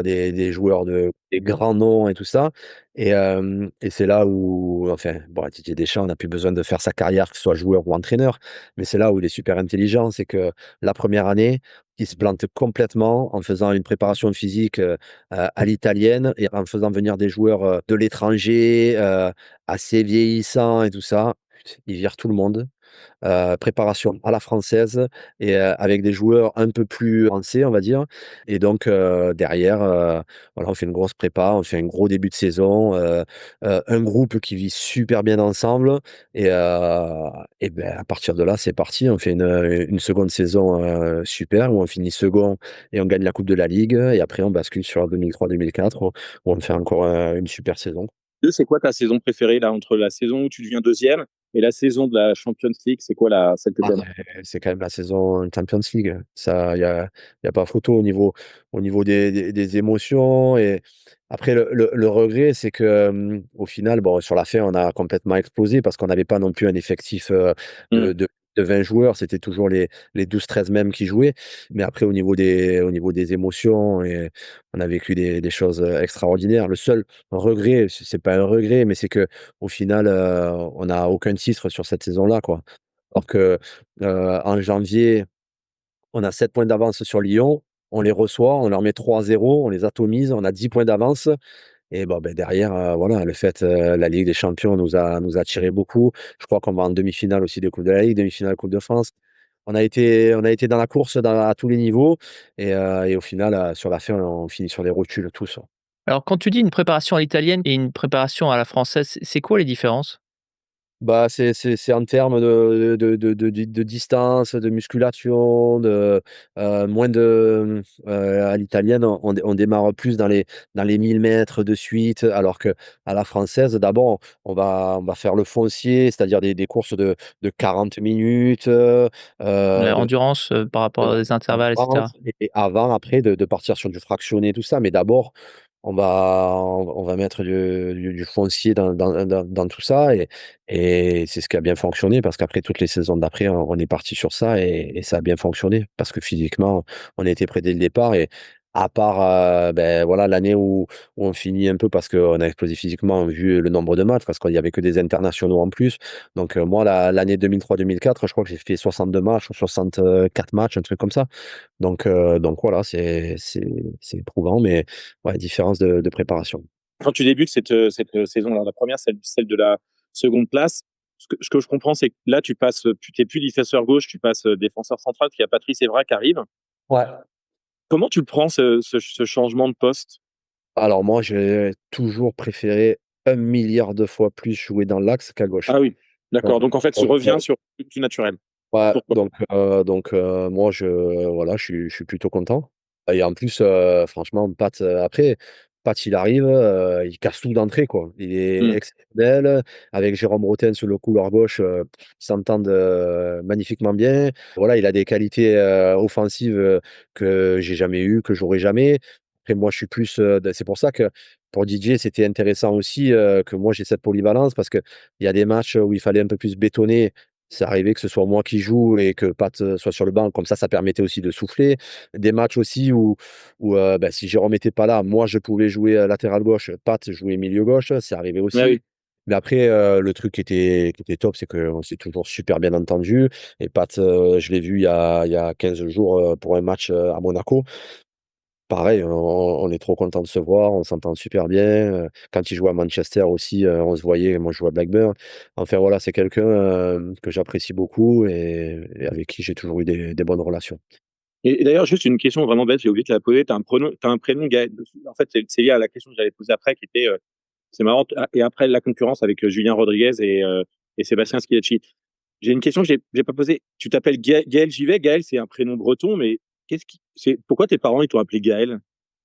des joueurs des grands noms et tout ça et c'est là où enfin, bon, Didier Deschamps n'a plus besoin de faire sa carrière, que ce soit joueur ou entraîneur, mais c'est là où il est super intelligent. C'est que la première année, il se plante complètement en faisant une préparation physique, à l'italienne et en faisant venir des joueurs, de l'étranger, assez vieillissant et tout ça. Il vire tout le monde, préparation à la française et avec des joueurs un peu plus avancés, on va dire et donc derrière, voilà, on fait une grosse prépa, on fait un gros début de saison, un groupe qui vit super bien ensemble et ben, à partir de là, c'est parti. On fait une seconde saison, super où on finit second et on gagne la coupe de la ligue et après on bascule sur 2003-2004 où on fait encore, une super saison. C'est quoi ta saison préférée là, entre la saison où tu deviens deuxième et la saison de la Champions League? C'est quoi la celle que Ah, tu aimes? c'est quand même la saison Champions League. Ça, il y a pas photo au niveau des émotions et après le regret, c'est que, au final, bon, sur la fin, on a complètement explosé parce qu'on n'avait pas non plus un effectif, Mmh. de 20 joueurs. C'était toujours les 12-13 mêmes qui jouaient. Mais après au niveau des émotions et on a vécu des choses, extraordinaires. Le seul regret, c'est pas un regret, mais c'est qu'au final, on n'a aucun titre sur cette saison-là, quoi. Alors que, en janvier, on a 7 points d'avance sur Lyon, on les reçoit, on leur met 3-0, on les atomise, on a 10 points d'avance et bon, beh, derrière, voilà, le fait, la Ligue des champions nous a attiré beaucoup. Je crois qu'on va en demi-finale aussi de coupe de la Ligue, demi-finale coupe de France. On a été dans la course à tous les niveaux et au final, sur la fin, on finit sur les rotules tous. Alors quand tu dis une préparation à l'italienne et une préparation à la française, c'est quoi les différences? Bah, c'est en termes de distance, de musculation, moins à l'italienne, on démarre plus dans les 1000 mètres de suite, alors qu'à la française, d'abord, on va faire le foncier, c'est-à-dire des courses de 40 minutes, de L'endurance, par rapport de aux intervalles et cetera? d'endurance et avant, après, de partir sur du fractionné, tout ça. Mais d'abord, on va mettre du foncier dans tout ça et c'est ce qui a bien fonctionné parce qu'après toutes les saisons d'après, on est parti sur ça et ça a bien fonctionné parce que physiquement, on était prêts dès le départ et à part, voilà, l'année où on finit un peu parce qu'on a explosé physiquement vu le nombre de matchs, parce qu'il y avait que des internationaux en plus. Donc, moi, l'année 2003-2004, je crois que j'ai fait 62 matchs ou 64 matchs, un truc comme ça. Donc voilà, c'est éprouvant, mais ouais, différence de préparation. Quand tu débutes cette saison-là, la première, celle de la seconde place, ce que je comprends, c'est que là, tu t'es plus défenseur gauche, tu passes défenseur central, parce qu'il y a Patrice Evra qui arrive. Ouais. Comment tu le prends, ce changement de poste? Alors moi, j'ai toujours préféré 1 milliard de fois plus jouer dans l'axe qu'à gauche. Ah oui, Ouais. d'accord. Donc en fait, tu Donc, reviens sur du naturel. ouais, Pourquoi? donc moi, voilà, je suis plutôt content et en plus, franchement, Pat, il arrive, il casse tout d'entrée, quoi. Il est Hmm. exceptionnel. Avec Jérôme Rotten sur le couloir gauche, ils s'entendent, magnifiquement bien. Voilà, il a des qualités, offensives, que j'ai jamais eues, que j'aurai jamais. Après moi, je suis plus, c'est pour ça que pour Didier, c'était intéressant aussi, que moi j'ai cette polyvalence parce qu'il y a des matchs où il fallait un peu plus bétonner. C'est arrivé que ce soit moi qui joue et que Pat, soit sur le banc, comme ça permettait aussi de souffler. Des matchs aussi où, si Jérôme était pas là, moi je pouvais jouer, latéral gauche, Pat jouait milieu gauche, c'est arrivé Ah aussi. oui. Mais après, le truc qui était top, c'est qu'on s'est toujours super bien entendu et Pat, je l'ai vu il y a 15 jours, pour un match, à Monaco. Pareil, on est trop content de se voir, on s'entend super bien, quand il jouait à Manchester aussi, on se voyait, moi je jouais à Blackburn. Enfin voilà, c'est quelqu'un, que j'apprécie beaucoup et avec qui j'ai toujours eu des bonnes relations. Et d'ailleurs, juste une question vraiment bête, j'ai oublié de te la poser. T'as un prénom Gaël. En fait, c'est lié à la question que j'avais posée après, qui était, c'est marrant. Et après la concurrence avec Julien Rodriguez et Sébastien Schillaci. J'ai une question que j'ai pas posée. Tu t'appelles Gaël Givet. Gaël, c'est un prénom breton, mais pourquoi tes parents ils t'ont appelé Gaël?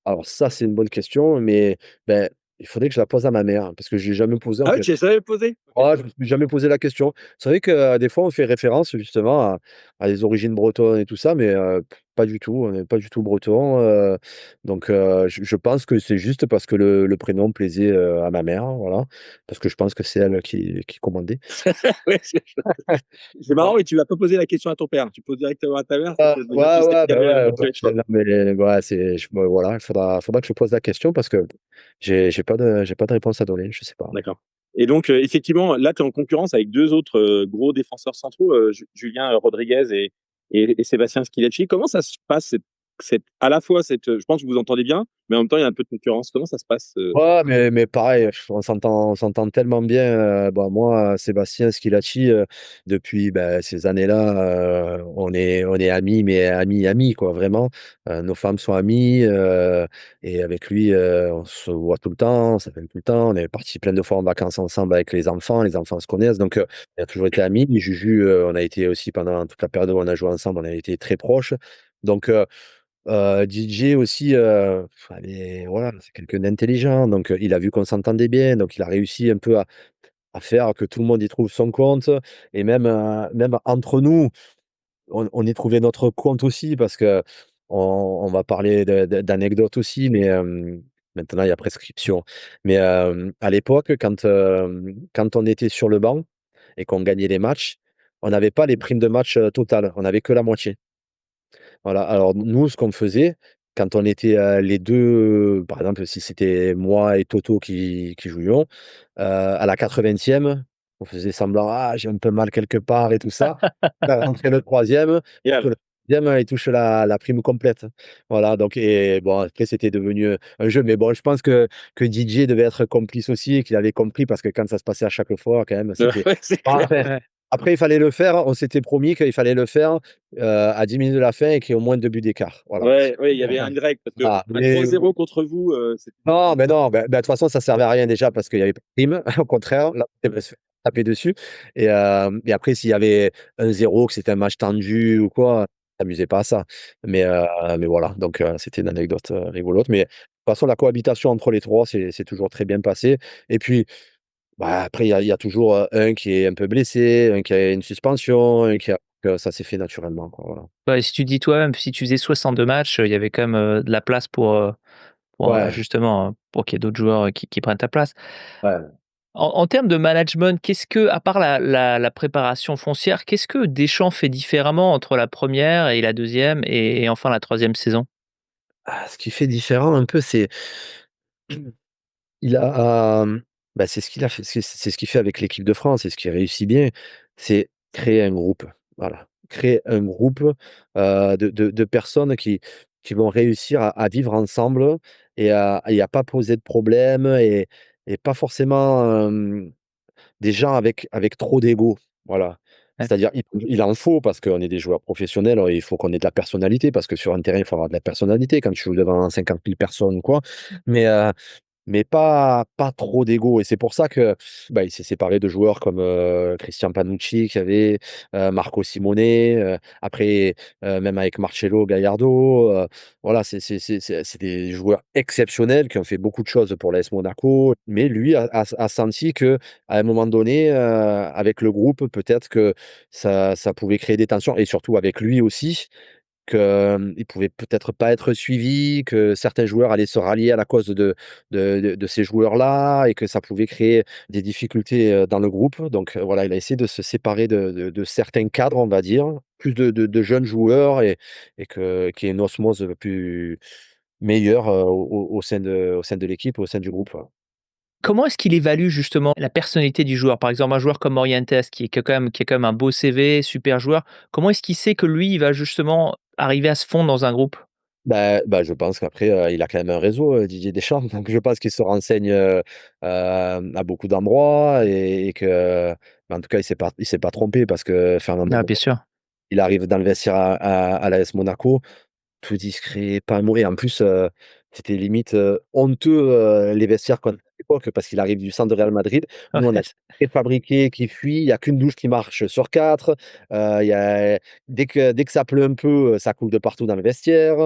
Alors ça, c'est une bonne question, mais beh, il faudrait que je la pose à ma mère, parce que je l'ai jamais posée en Ah oui, tu fait. les savais poser? Ok. Ah, je me suis jamais posé la question. C'est vrai que, des fois, on fait référence justement à des origines bretonnes et tout ça, mais pas du tout, on n'est pas du tout breton, donc je pense que c'est juste parce que le prénom plaisait, à ma mère, voilà, parce que je pense que c'est elle qui commandait. Ouais, c'est marrant, mais tu vas pas poser la question à ton père. Tu poses directement à ta mère. Ça Ah, fait se dire, tu ouais, sais ouais, qu'il y bah, avait ouais, tu ouais, as le choix. non, mais ouais, voilà, il faudra que je pose la question parce que j'ai pas de réponse à donner, je sais pas. D'accord. Et donc, effectivement, là, tu es en concurrence avec 2 autres, gros défenseurs centraux, Julien Rodriguez et Sébastien Schillaci. Comment ça se passe à la fois je pense que vous vous entendez bien, mais en même temps, il y a un peu de concurrence. Comment ça se passe, Ouais, mais pareil, on s'entend tellement bien, bah, moi, Sébastien Schillaci, depuis, bah, ces années-là, on est amis, mais amis, amis, quoi, vraiment. Nos femmes sont amies, et avec lui, on se voit tout le temps, on s'appelle tout le temps. On est partis plein de fois en vacances ensemble avec les enfants se connaissent, donc on a toujours été amis. Juju, on a été aussi pendant toute la période où on a joué ensemble, on a été très proches. Donc DJ aussi, allez, voilà, c'est quelqu'un d'intelligent, donc il a vu qu'on s'entendait bien, donc il a réussi un peu à faire que tout le monde y trouve son compte et même entre nous, on y trouvait notre compte aussi parce qu'on on va parler d'anecdotes aussi, mais maintenant il y a prescription. Mais à l'époque, quand on était sur le banc et qu'on gagnait les matchs, on n'avait pas les primes de match, totales, on avait que la moitié. Voilà, alors nous, ce qu'on faisait, quand on était, les 2, par exemple, si c'était moi et Toto qui jouions, à la 80e, on faisait semblant: «Ah, j'ai un peu mal quelque part» et tout ça. Faire rentrer le troisième pour que Génial. le troisième il touche la prime complète. Voilà, donc et bon, après c'était devenu, un jeu, mais bon, je pense que Didier devait être complice aussi et qu'il avait compris parce que quand ça se passait à chaque fois, quand même, c'était Ouais, c'est bon, clair. enfin, Ouais. Après, il fallait le faire, on s'était promis qu'il fallait le faire, à 10 minutes de la fin et qu'il y ait au moins 2 buts d'écart. Voilà. Ouais, ouais, il y avait une règle parce que Voilà, un mais 3-0 contre vous, c'était non, mais non, de toute façon, ça servait à rien déjà parce qu'il y avait pas de prime. Au contraire, là, on devait se faire taper dessus et après s'il y avait 1-0, que c'était un match tendu ou quoi, on s'amusait pas à ça. Mais voilà, donc c'était une anecdote, rigolote. Mais de toute façon, la cohabitation entre les 3 c'est toujours très bien passé et puis, bah, après il y a toujours, un qui est un peu blessé, un qui a une suspension, un qui a que ça s'est fait naturellement, quoi, voilà. Ouais, si tu dis toi-même, si tu faisais 62 matchs, il y avait quand même, de la place pour Ouais, justement, pour qu'il y ait d'autres joueurs, qui prennent ta place. ouais. En termes de management, qu'est-ce que à part la préparation foncière, qu'est-ce que Deschamps fait différemment entre la première et la deuxième et enfin la troisième saison? Ah, ce qui fait différent un peu, c'est il a, bah, c'est ce qu'il a fait, c'est ce qu'il fait avec l'équipe de France et ce qui réussit bien, c'est créer un groupe. Voilà, créer un groupe, de personnes qui vont réussir à vivre ensemble et à pas poser de problèmes et pas forcément, des gens avec trop d'ego. Voilà. Ouais. C'est-à-dire il en faut parce qu'on est des joueurs professionnels, il faut qu'on ait de la personnalité parce que sur un terrain, il faut avoir de la personnalité quand tu joues devant 50 000 personnes ou quoi. Mais, mais pas trop d'ego et c'est pour ça que, bah, il s'est séparé de joueurs comme, Christian Panucci qui avait, Marco Simone, après, même avec Marcelo Gallardo, voilà, c'est des joueurs exceptionnels qui ont fait beaucoup de choses pour l'AS Monaco. Mais lui a senti qu'à un moment donné, avec le groupe, peut-être que ça pouvait créer des tensions et surtout avec lui aussi, qu'il pouvait peut-être pas être suivi, que certains joueurs allaient se rallier à la cause de ces joueurs-là et que ça pouvait créer des difficultés, dans le groupe. Donc, voilà, il a essayé de se séparer de certains cadres, on va dire, plus de jeunes joueurs et qu'il y ait une osmose plus meilleure, au sein de l'équipe, au sein du groupe, voilà. Comment est-ce qu'il évalue justement la personnalité du joueur? Par exemple, un joueur comme Morientes qui a quand même un beau CV, super joueur. Comment est-ce qu'il sait que lui, il va justement arriver à se fondre dans un groupe? Bah, je pense qu'après, il a quand même un réseau, Didier Deschamps, donc je pense qu'il se renseigne, à beaucoup d'endroits et que mais en tout cas, il s'est pas trompé parce que Fernando Ah bien Morientes, sûr. il arrive dans le vestiaire à l'AS Monaco, tout discret, pas un mot et en plus, c'était limite, honteux, les vestiaires qu'on a à l'époque parce qu'il arrive du centre de Real Madrid. Nous, on a Ouais. préfabriqué qui fuit, il y a qu'une douche qui marche sur 4, il y a dès que ça pleut un peu, ça coule de partout dans le vestiaire.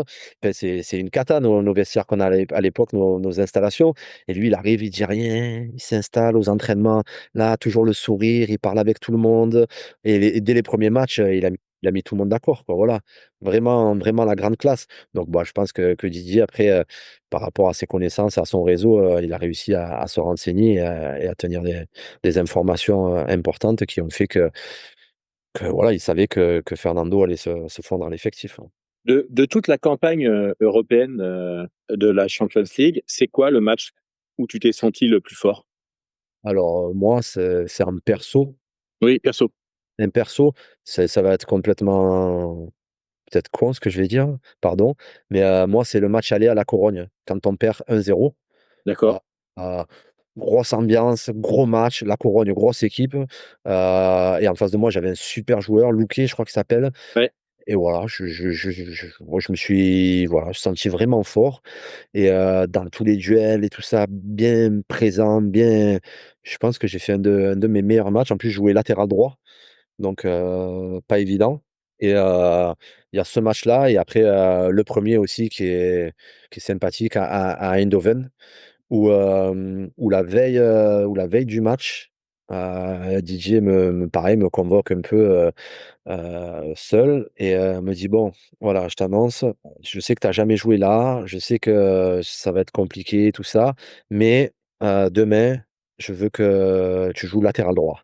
Enfin, c'est une cata nos vestiaires qu'on a à l'époque, nos installations et lui, il arrive, il dit rien, il s'installe aux entraînements, là, toujours le sourire, il parle avec tout le monde et dès les premiers matchs, il a mis tout le monde d'accord, quoi, voilà. Vraiment, vraiment la grande classe. Donc bah, je pense que Didier après, par rapport à ses connaissances et à son réseau, il a réussi à se renseigner et à tenir des informations, importantes qui ont fait que voilà, il savait que Fernando allait se fondre à l'effectif, hein. de toute la campagne, européenne, de la Champions League, c'est quoi le match où tu t'es senti le plus fort? Alors, moi, c'est Oui, perso. un perso, ça va être complètement peut-être con ce que je vais dire, pardon, mais moi, c'est le match aller à La Corogne, quand on perd 1-0. Heu D'accord. heu, grosse ambiance, gros match, La Corogne, grosse équipe, et en face de moi, j'avais un super joueur, Louquet, je crois qu'il s'appelle Ouais. et voilà, moi, je me suis voilà, je senti vraiment fort et dans tous les duels et tout ça, bien présent, bien je pense que j'ai fait un de mes meilleurs matchs. En plus, je jouais latéral droit, donc pas évident et il y a ce match-là et après, le premier aussi qui est sympathique à Eindhoven où la veille du match, Didier pareil, me convoque un peu, seul et me dit: «Bon, voilà, je t'annonce, je sais que tu as jamais joué là, je sais que ça va être compliqué tout ça, mais demain, je veux que tu joues latéral droit».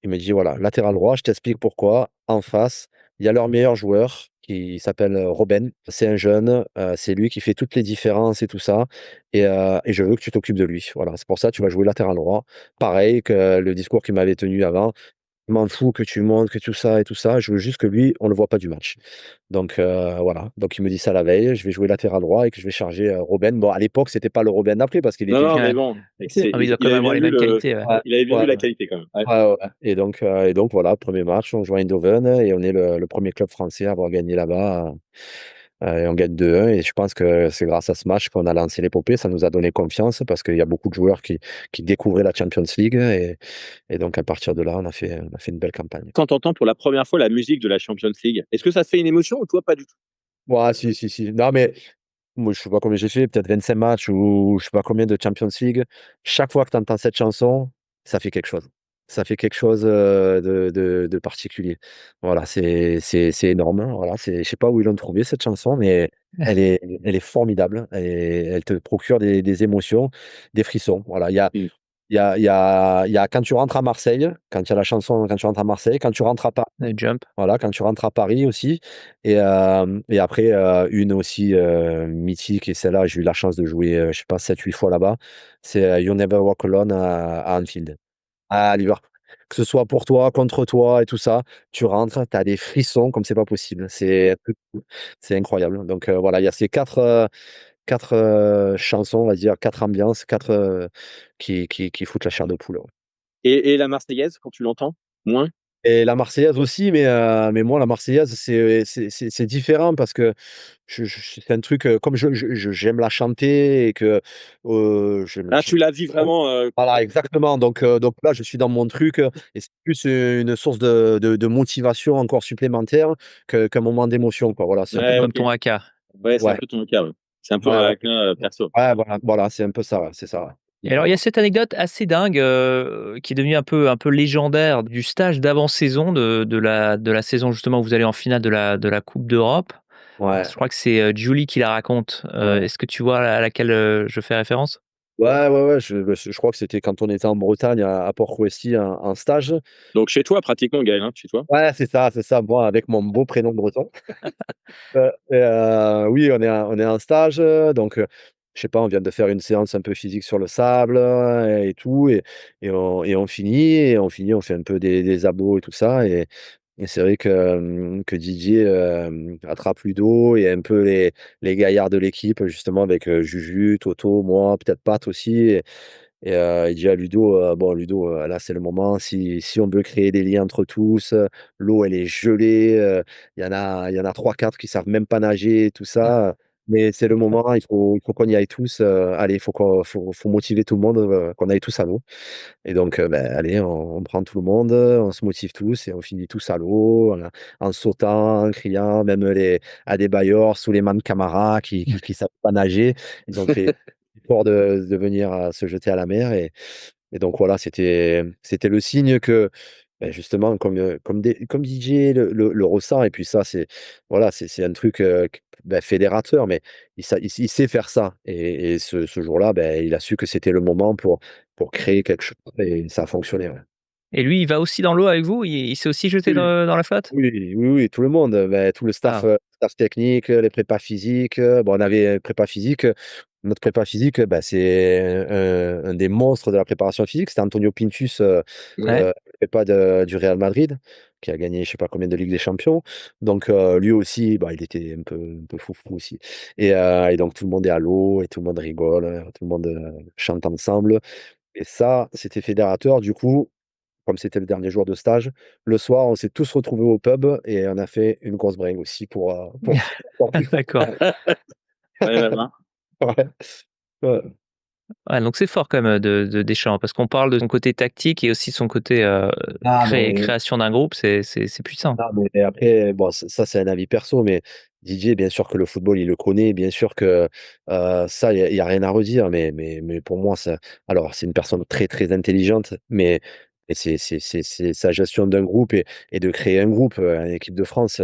Il me dit: «Voilà, latéral droit, je t'explique pourquoi. En face, il y a leur meilleur joueur qui s'appelle, Robben. C'est un jeune, c'est lui qui fait toutes les différences et tout ça et je veux que tu t'occupes de lui. Voilà, c'est pour ça, tu vas jouer latéral droit». Pareil que le discours qu'il m'avait tenu avant. je m'en fous que tu montes, que tout ça et tout ça, je veux juste que lui, on le voit pas du match. Donc voilà, donc il me dit ça la veille, je vais jouer latéral droit et que je vais charger, Robben. Bon, à l'époque, c'était pas le Robben d'après parce qu'il Non, était non, juste mais Ouais. bon, et blessé. Ah, mais il doit il quand même avait avoir bien les vu mêmes qualités, ouais. Ouais, il avait bien ouais, vu la ouais. qualité quand même. Ouais. Ouais, ouais, ouais. Et donc voilà, premier match, on joue à Eindhoven et on est le 1er club français à avoir gagné là-bas, et on gagne 2-1 et je pense que c'est grâce à ce match qu'on a lancé l'épopée. Ça nous a donné confiance parce qu'il y a beaucoup de joueurs qui découvraient la Champions League et donc à partir de là, on a fait une belle campagne. Quand tu entends pour la première fois la musique de la Champions League, est-ce que ça te fait une émotion ou toi pas du tout? Ouais, si, si, si. Non, mais moi, je sais pas combien j'ai fait, peut-être 25 matchs ou je sais pas combien de Champions League. Chaque fois que tu entends cette chanson, ça fait quelque chose. Ça fait quelque chose, de particulier. Voilà, c'est énorme, hein, voilà, je sais pas où ils l'ont trouvée cette chanson, mais elle est formidable. Elle te procure des émotions, des frissons. Voilà, Mmh. il y a quand tu rentres à Marseille, quand il y a la chanson quand tu rentres à Marseille, quand tu rentres à Paris. Les Jump. Voilà, quand tu rentres à Paris aussi et après, une aussi, mythique et celle-là, j'ai eu la chance de jouer, je sais pas 7-8 fois là-bas, c'est, You Never Walk Alone à Anfield, à Liverpool. Que ce soit pour toi, contre toi et tout ça, tu rentres, tu as des frissons comme c'est pas possible. C'est un truc fou, c'est incroyable. Donc voilà, il y a ces 4 chansons, on va dire, 4 ambiances, 4 qui foutent la chair de poule, ouais. Et la Marseillaise quand tu l'entends? Moins? Et la Marseillaise aussi, mais moi, la Marseillaise, c'est différent parce que c'est un truc, comme j'aime la chanter et que, Ah, tu la vis vraiment, voilà, exactement. Donc là, je suis dans mon truc, et c'est plus une source de motivation encore supplémentaire qu'un moment d'émotion, quoi. Voilà, c'est Un un peu peu ouais, comme comme OK. ton haka. Ouais, c'est un ouais, peu ton cas, ouais. C'est un peu ouais, un ouais, haka, perso. ouais, voilà, c'est un peu ça, ouais, c'est ça, ouais. Et alors, il y a cette anecdote assez dingue, qui est devenue un peu légendaire du stage d'avant-saison de la saison justement où vous allez en finale de la coupe d'Europe. Alors Ouais, je crois que c'est, Julie qui la raconte. ouais. Est-ce que tu vois à laquelle, je fais référence? Ouais, ouais, ouais, je crois que c'était quand on était en Bretagne à Port-Rouessy en stage. Donc chez toi pratiquement Gaël, hein, chez toi? Ouais, c'est ça, moi avec mon beau prénom breton. Oui, on est en stage, donc je sais pas, on vient de faire une séance un peu physique sur le sable, et tout et on finit, on fait un peu des abdos et tout ça et c'est vrai que Didier, attrape Ludo et un peu les gaillards de l'équipe justement avec, Juju, Toto, moi, peut-être Pat aussi il dit à Ludo, «Bon Ludo, là c'est le moment, si on veut créer des liens entre tous, l'eau elle est gelée, il y en a 3-4 qui savent même pas nager tout ça, mais c'est le moment, il faut qu'on y aille tous, allez, il faut motiver tout le monde, qu'on aille tous à l'eau». Et donc allez, on prend tout le monde, on se motive tous et on finit tous à l'eau, en sautant, en criant, même les Adebayor, Souleymane Camara qui savent pas nager. Ils ont fait l'effort de venir, se jeter à la mer et donc voilà, c'était le signe que, justement comme Didier le ressent et puis ça voilà, c'est un truc, fédérateur, mais il sait faire ça et ce jour-là, il a su que c'était le moment pour créer quelque chose et ça a fonctionné, ouais. Et lui, il va aussi dans l'eau avec vous? Il s'est aussi jeté Oui. dans la flotte? Oui, oui, oui, tout le monde, tout le staff, Ah, technique, les prépas physiques, bon, on avait prépa physique, notre prépa physique, c'est un des monstres de la préparation physique, c'était Antonio Pintus, ouais. prépa du Real Madrid, qui a gagné je sais pas combien de Ligue des Champions. Donc lui aussi, bah, il était un peu foufou aussi et donc tout le monde est à l'eau et tout le monde rigole, tout le monde, chante ensemble et ça, c'était fédérateur. Du coup, comme c'était le dernier jour de stage, le soir, on s'est tous retrouvés au pub et on a fait une grosse bringue aussi pour faire encore plus fort. D'accord. Ouais, ouais, ouais. Ouais. Ouais. Ouais, donc c'est fort quand même, de Deschamps, parce qu'on parle de son côté tactique et aussi son côté, Ah mais création d'un groupe, c'est puissant. non, mais après, bon, ça, c'est un avis perso, mais Didier, bien sûr que le football, il le connaît, bien sûr que, ça, il y a rien à redire, mais pour moi, ça alors c'est une personne très, très intelligente, mais c'est sa gestion d'un groupe et de créer un groupe, en équipe de France,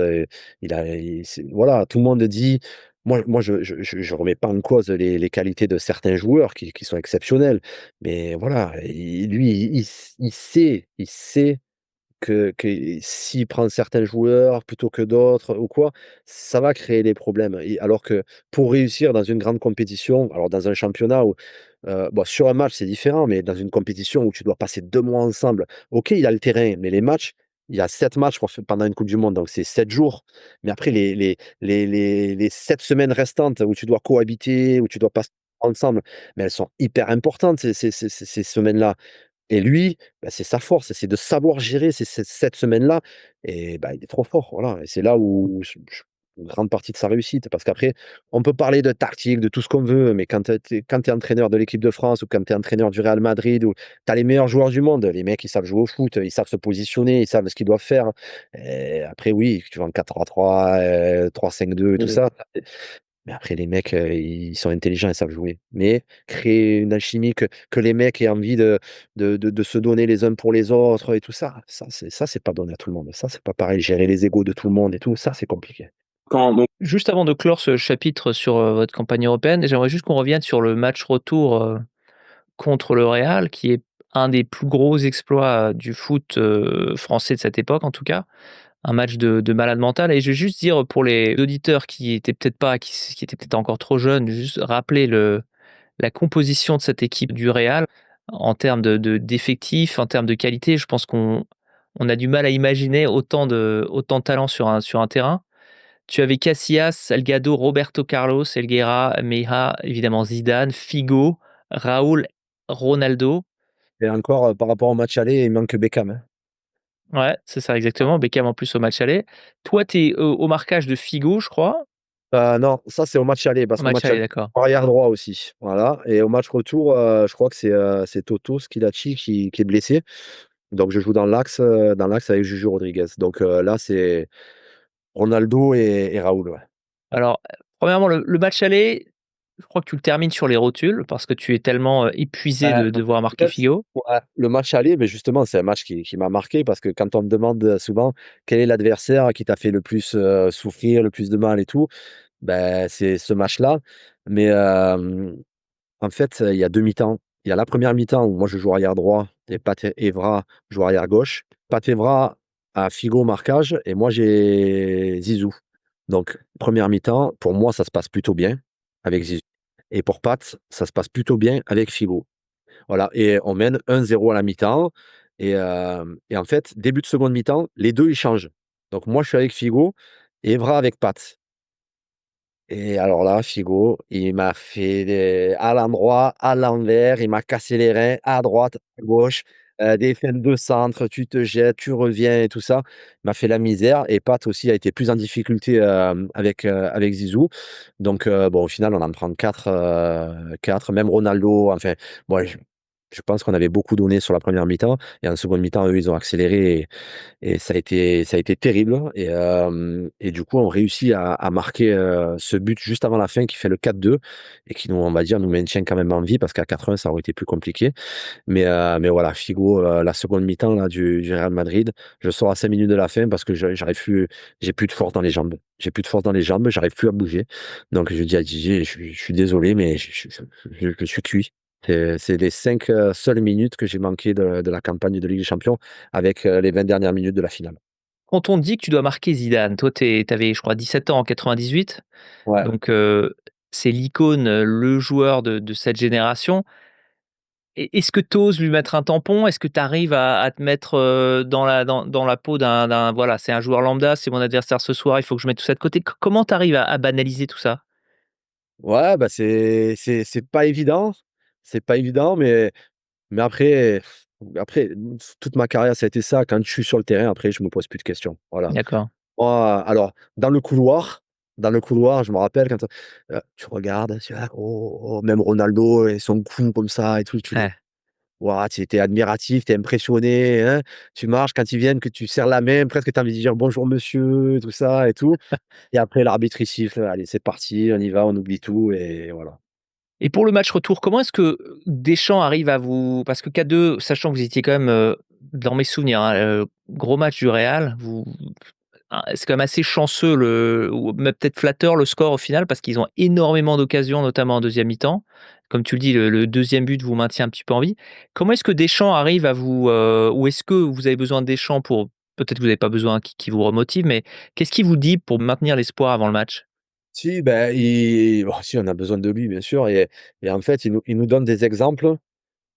voilà, tout le monde dit moi, je remets pas en cause les qualités de certains joueurs qui sont exceptionnels, mais voilà, lui, il sait que s'il prend certains joueurs plutôt que d'autres ou quoi, ça va créer des problèmes et alors que pour réussir dans une grande compétition, alors dans un championnat où, bon sur un match c'est différent, mais dans une compétition où tu dois passer 2 mois ensemble, OK, il y a le terrain, mais les matchs, il y a 7 matchs pendant une coupe du monde, donc c'est 7 jours. Mais après les 7 semaines restantes où tu dois cohabiter, où tu dois passer ensemble, mais elles sont hyper importantes ces semaines-là. Et lui, bah, c'est sa force, c'est de savoir gérer cette semaine-là et bah, il est trop fort, voilà et c'est là où je une grande partie de sa réussite parce qu'après, on peut parler de tactique, de tout ce qu'on veut, mais quand tu es entraîneur de l'équipe de France ou quand tu es entraîneur du Real Madrid ou tu as les meilleurs joueurs du monde, les mecs, ils savent jouer au foot, ils savent se positionner, ils savent ce qu'ils doivent faire et après oui, tu vas en 4-3-3, 3-5-2 et tout Mmh. ça, mais après les mecs, ils sont intelligents, ils savent jouer. Mais créer une alchimie que les mecs aient envie de se donner les uns pour les autres et tout ça, ça c'est pas donné à tout le monde. Ça, c'est pas pareil. Gérer les égos de tout le monde et tout, ça, c'est compliqué. Quand donc Juste avant de clore ce chapitre sur, votre campagne européenne, j'aimerais juste qu'on revienne sur le match retour, contre le Real, qui est un des plus gros exploits du foot, français de cette époque en tout cas. Un match de malade mental et je vais juste dire pour les auditeurs qui étaient peut-être pas qui étaient peut-être encore trop jeunes, juste rappeler la composition de cette équipe du Real en termes d'effectifs, en termes de qualité. Je pense qu'on a du mal à imaginer autant de talent sur un terrain. Tu avais Casillas, Salgado, Roberto Carlos, Helguera, Meja, évidemment Zidane, Figo, Raúl, Ronaldo. Et encore, par rapport au match aller, il manque Beckham, hein. Ouais, c'est ça exactement, Beckham en plus au match aller. Toi, tu es au marquage de Figo, je crois? Non, ça, c'est au match aller parce Au qu'au match match aller, aller, d'accord. arrière droit aussi, voilà et au match retour, je crois que c'est Toto Schillaci qui est blessé. Donc je joue dans l'axe avec Juju Rodriguez. Donc là, c'est Ronaldo et Raoul, ouais. Alors, premièrement, le match aller, je crois que tu le termines sur les rotules parce que tu es tellement, épuisé de En devoir marquer fait, Figo. ouais, le match aller, mais justement, c'est un match qui m'a marqué parce que quand on me demande, souvent: «Quel est l'adversaire qui t'a fait le plus, souffrir, le plus de mal et tout?» Ben c'est ce match-là. Mais, en fait, il y a 2 mi-temps. Il y a la première mi-temps où moi je joue arrière droit et Pat Evra joue arrière gauche. Pat Evra a Figo marquage et moi j'ai Zizou. Donc première mi-temps, pour moi ça se passe plutôt bien avec Zizou et pour Pat, ça se passe plutôt bien avec Figo. Voilà et on mène 1-0 à la mi-temps et en fait, début de seconde mi-temps, les 2 ils changent. Donc moi je suis avec Figo et Evra avec Pat. Et alors là, Figo, il m'a fait à l'endroit, à l'envers, il m'a cassé les reins à droite, à gauche, des feintes de centre, tu te jettes, tu reviens et tout ça. Il m'a fait la misère et Pat aussi a été plus en difficulté, avec Zizou. Donc bon, au final, on en prend 4, 4, même Ronaldo, enfin, bon, je pense qu'on avait beaucoup donné sur la première mi-temps et en seconde mi-temps, eux, ils ont accéléré et ça a été terrible et du coup, on réussit à marquer, ce but juste avant la fin qui fait le 4-2 et qui nous, on va dire, nous maintient quand même en vie parce qu'à 4-1, ça aurait été plus compliqué. Mais voilà, Figo, la seconde mi-temps là du Real Madrid, je sors à 5 minutes de la fin parce que j'arrive plus j'ai plus de force dans les jambes. J'ai plus de force dans les jambes, j'arrive plus à bouger. Donc je dis à Didier: «Je suis désolé, mais je suis cuit». C'est les 5, seules minutes que j'ai manquées de la campagne de Ligue des Champions avec, les 20 dernières minutes de la finale. Quand on dit que tu dois marquer Zidane, toi tu avais je crois 17 ans en 98, Ouais. donc c'est l'icône, le joueur de cette génération. Est-ce que tu oses lui mettre un tampon? Est-ce que tu arrives à te mettre, dans la peau d'un voilà, c'est un joueur lambda, c'est mon adversaire ce soir, il faut que je mette tout ça de côté? Comment tu arrives à banaliser tout ça? Ouais, bah, c'est pas évident, mais après, toute ma carrière, ça a été ça. Quand je suis sur le terrain, après, je me pose plus de questions. Voilà. D'accord. Moi, alors, dans le couloir, je me rappelle quand, tu regardes, tu vois? Oh, oh, même Ronaldo et son cou comme ça et tout, tu le Ouais. waouh, tu es admiratif, tu es impressionné, hein. Tu marches quand ils viennent, que tu serres la main, presque tu as envie de dire: «Bonjour monsieur», tout ça et tout et après l'arbitre, il siffle: «Allez, c'est parti, on y va, on oublie tout» et voilà. Et pour le match retour, comment est-ce que Deschamps arrive à vous parce que 4-2, sachant que vous étiez quand même, dans mes souvenirs, hein, gros match du Real, vous c'est quand même assez chanceux ou même peut-être flatteur le score au final parce qu'ils ont énormément d'occasions, notamment en deuxième mi-temps. Comme tu le dis, le 2e but vous maintient un petit peu en vie. Comment est-ce que Deschamps arrive à vous, ou est-ce que vous avez besoin de Deschamps pour peut-être que vous n'avez pas besoin qui vous remotive, mais qu'est-ce qu'il vous dit pour maintenir l'espoir avant le match? Si, ben, si on a besoin de lui bien sûr et en fait, il nous donne des exemples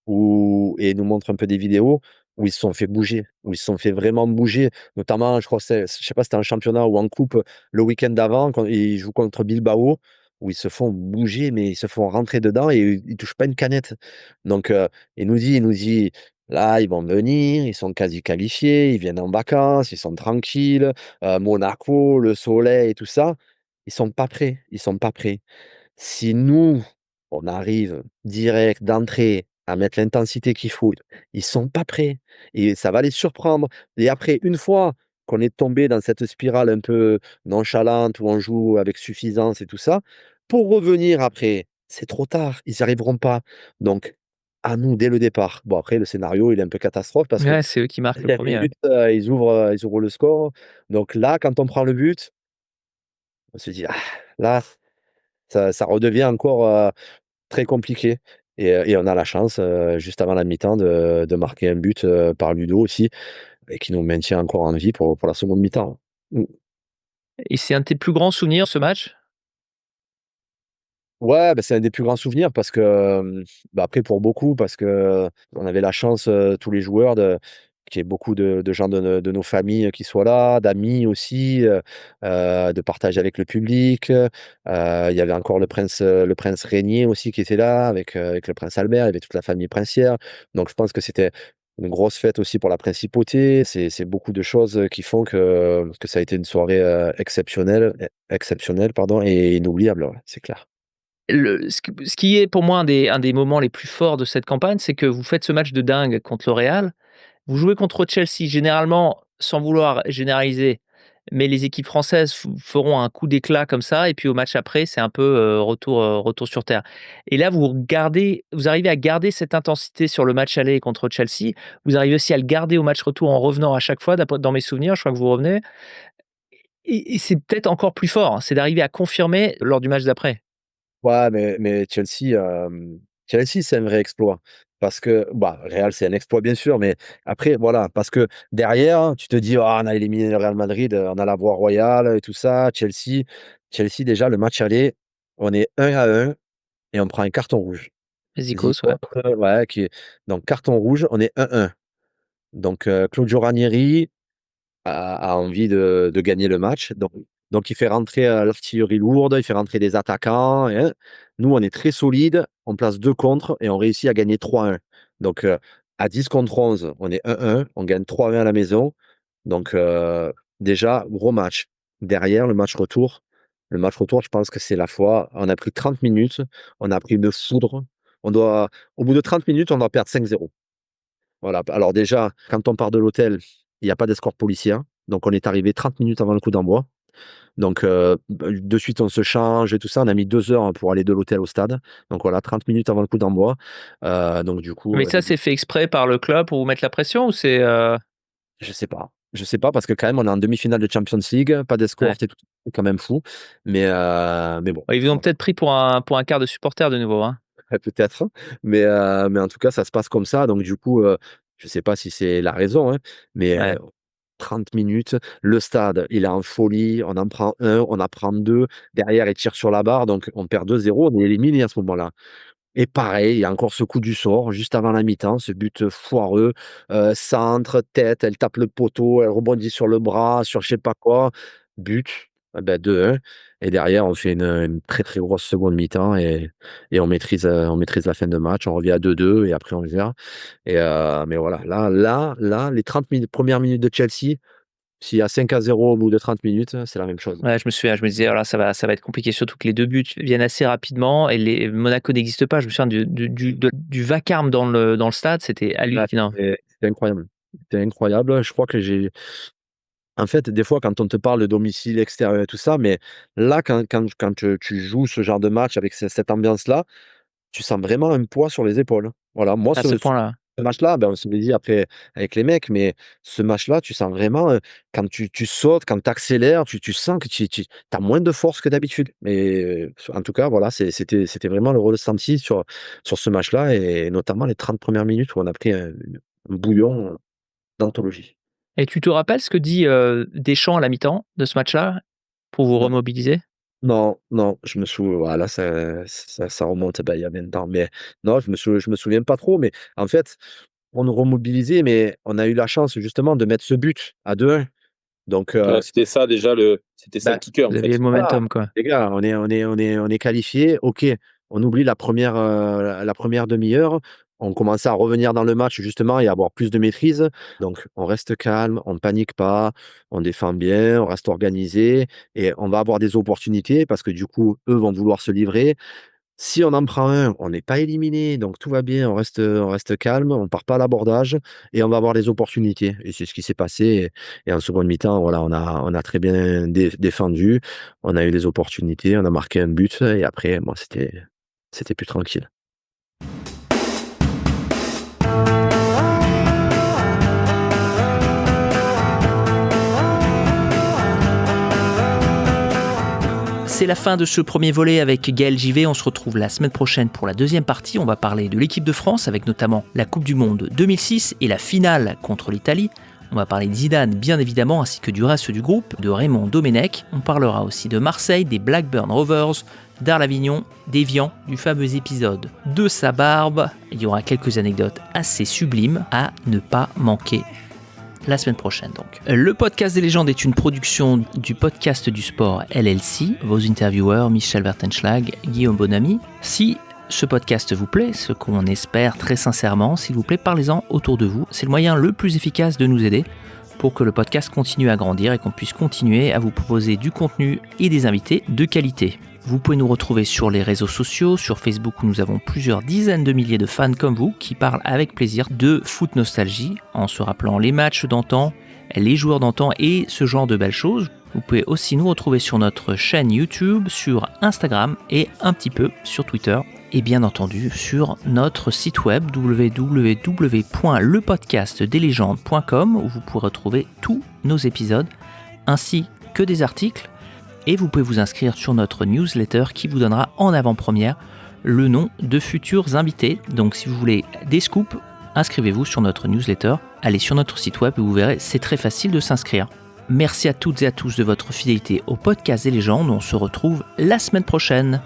et il nous montre un peu des vidéos où ils se sont fait bouger, où ils se sont fait vraiment bouger. Notamment, je crois que je sais pas si c'était en championnat ou en coupe, le week-end d'avant quand ils jouent contre Bilbao, où ils se font bouger, mais ils se font rentrer dedans et ils touchent pas une canette. Donc il nous dit: «Là, ils vont venir, ils sont quasi qualifiés, ils viennent en vacances, ils sont tranquilles, Monaco, le soleil et tout ça». Ils sont pas prêts, ils sont pas prêts. Si nous, on arrive direct d'entrée à mettre l'intensité qu'il faut, ils sont pas prêts et ça va les surprendre et après une fois qu'on est tombé dans cette spirale un peu nonchalante où on joue avec suffisance et tout ça, pour revenir après, c'est trop tard, ils y arriveront pas. Donc à nous dès le départ. Bon après le scénario, il est un peu catastrophe parce que Ouais, c'est eux qui marquent le 4 premier. Ouais. minutes, ils ouvrent le score. Donc là, quand on prend le but, on se dit: «Ah, là, ça redevient encore, très compliqué» et on a la chance, juste avant la mi-temps de marquer un but, par Ludo aussi et qui nous maintient encore en vie pour la seconde mi-temps. Mmh. Et c'est un de tes plus grands souvenirs, ce match? Ouais, bah, c'est un des plus grands souvenirs parce que, bah, après pour beaucoup parce que on avait la chance, tous les joueurs qu'il y ait beaucoup de gens de nos familles qui soient là, d'amis aussi, de partager avec le public, il y avait encore le prince régnier aussi qui était là avec le prince Albert, il y avait toute la famille princière. Donc je pense que c'était une grosse fête aussi pour la principauté. C'est beaucoup de choses, qui font que ça a été une soirée, exceptionnelle, pardon et inoubliable, ouais, c'est clair. Ce qui est pour moi un des moments les plus forts de cette campagne, c'est que vous faites ce match de dingue contre le Real. Vous jouez contre Chelsea, généralement, sans vouloir généraliser, mais les équipes françaises feront un coup d'éclat comme ça et puis au match après, c'est un peu, retour sur terre et là, vous arrivez à garder cette intensité sur le match aller contre Chelsea. Vous arrivez aussi à le garder au match retour en revenant à chaque fois dans mes souvenirs, je crois que vous revenez et c'est peut-être encore plus fort, hein, c'est d'arriver à confirmer lors du match d'après. Ouais, mais Chelsea, c'est un vrai exploit parce que bah, Real, c'est un exploit bien sûr, mais après voilà, parce que derrière, tu te dis: «Ah, on a éliminé le Real Madrid, on a la voie royale et tout ça». Chelsea déjà le match aller, on est 1-1 et on prend un carton rouge. Zikos, Zico, ouais. ouais, donc carton rouge, on est 1-1. Donc Claudio Ranieri a envie de gagner le match. Donc il fait rentrer, l'artillerie lourde, il fait rentrer des attaquants et nous, on est très solide, on place 2 contre et on réussit à gagner 3-1. Donc à 10 contre 11, on est 1-1, on gagne 3-1 à la maison. Donc déjà, gros match. Derrière, le match retour, je pense que c'est la fois on a pris 30 minutes, on a pris une foudre. Au bout de 30 minutes, on doit perdre 5-0. Voilà, alors déjà, quand on part de l'hôtel, il y a pas d'escorte policière, donc on est arrivé 30 minutes avant le coup d'envoi. Donc de suite, on se change et tout ça. On a mis 2 heures, hein, pour aller de l'hôtel au stade. Donc voilà, 30 minutes avant le coup d'envoi. Donc du coup, Mais ça, c'est fait exprès par le club pour vous mettre la pression ou c'est, je sais pas. Je sais pas parce que quand même on est en demi-finale de Champions League, pas ouais. d'escorte et tout, c'est quand même fou. Mais bon, Ouais, ils vous ont voilà, peut-être pris pour un quart de supporter de nouveau, hein? peut-être. Mais en tout cas, ça se passe comme ça. Donc du coup, je sais pas si c'est la raison, hein, mais Ouais. 30 minutes, le stade, il est en folie, on en prend un, on en prend 2, derrière, ils tirent sur la barre, donc on perd 2-0, on est éliminé à ce moment-là. Et pareil, il y a encore ce coup du sort, juste avant la mi-temps, ce but, foireux, centre, tête, elle tape le poteau, elle rebondit sur le bras, sur je sais pas quoi, but, ah bah 2-1 et derrière on fait une très, très grosse seconde mi-temps et on maîtrise la fin de match, on revient à 2-2 et après on gère mais voilà, là, les 30 premières minutes de Chelsea, s'il y a 5-0 au bout de 30 minutes, c'est la même chose. Ouais, je me souviens, je me disais: «Oh là, ça va être compliqué», surtout que les 2 buts viennent assez rapidement et Monaco n'existe pas. Je me souviens du vacarme dans le stade, c'était Ouais, hallucinant. c'était incroyable. C'était incroyable. Je crois que en fait, des fois, quand on te parle de domicile extérieur et tout ça, mais là, quand tu joues ce genre de match avec cette ambiance-là, tu sens vraiment un poids sur les épaules. Voilà, moi, À ce point-là. Ce match-là, ben, on se l'est dit après avec les mecs, mais ce match-là, tu sens vraiment, quand tu sautes, quand tu accélères, tu sens que tu as moins de force que d'habitude. Mais, en tout cas, voilà, c'était vraiment le ressenti sur ce match-là et notamment les 30 premières minutes où on a pris un bouillon d'anthologie. Et tu te rappelles ce que dit, Deschamps à la mi-temps de ce match-là, pour vous Non, remobiliser? non, non, je me sou voilà, ça remonte, bah, il y a 20 ans, mais non, je me souviens pas trop, mais en fait, on nous remobilisait, mais on a eu la chance justement de mettre ce but à 2-1. Donc, Voilà, c'était ça le bah, kicker, en Vous aviez le fait. voilà, momentum, quoi. les gars, on est qualifiés, OK, on oublie la 1re demi-heure, on commence à revenir dans le match justement et à avoir plus de maîtrise. Donc on reste calme, on ne panique pas, on défend bien, on reste organisé et on va avoir des opportunités parce que du coup, eux vont vouloir se livrer. Si on en prend un, on n'est pas éliminé, donc tout va bien, on reste calme, on part pas à l'abordage et on va avoir les opportunités et c'est ce qui s'est passé et en seconde mi-temps, voilà, on a très bien défendu, on a eu des opportunités, on a marqué un but et après, bon, c'était plus tranquille. C'est la fin de ce premier volet avec Gaël JV. On se retrouve la semaine prochaine pour la deuxième partie. On va parler de l'équipe de France avec notamment la Coupe du Monde 2006 et la finale contre l'Italie. On va parler de Zidane, bien évidemment, ainsi que du reste du groupe, de Raymond Domenech. On parlera aussi de Marseille, des Blackburn Rovers, d'Arles Avignon, d'Évian, du fameux épisode de sa barbe. Il y aura quelques anecdotes assez sublimes à ne pas manquer la semaine prochaine donc. Le podcast des légendes est une production du podcast du sport LLC. Vos intervieweurs Michel Vertenschlag, Guillaume Bonamy. Si ce podcast vous plaît, ce qu'on espère très sincèrement, s'il vous plaît, parlez-en autour de vous. C'est le moyen le plus efficace de nous aider pour que le podcast continue à grandir et qu'on puisse continuer à vous proposer du contenu et des invités de qualité. Vous pouvez nous retrouver sur les réseaux sociaux, sur Facebook où nous avons plusieurs dizaines de milliers de fans comme vous qui parlent avec plaisir de foot nostalgie en se rappelant les matchs d'antan, les joueurs d'antan et ce genre de belles choses. Vous pouvez aussi nous retrouver sur notre chaîne YouTube, sur Instagram et un petit peu sur Twitter. Et bien entendu sur notre site web www.lepodcastdeslegendes.com où vous pourrez retrouver tous nos épisodes ainsi que des articles. Et vous pouvez vous inscrire sur notre newsletter qui vous donnera en avant-première le nom de futurs invités. Donc si vous voulez des scoops, inscrivez-vous sur notre newsletter. Allez sur notre site web et vous verrez, c'est très facile de s'inscrire. Merci à toutes et à tous de votre fidélité au podcast des légendes. On se retrouve la semaine prochaine.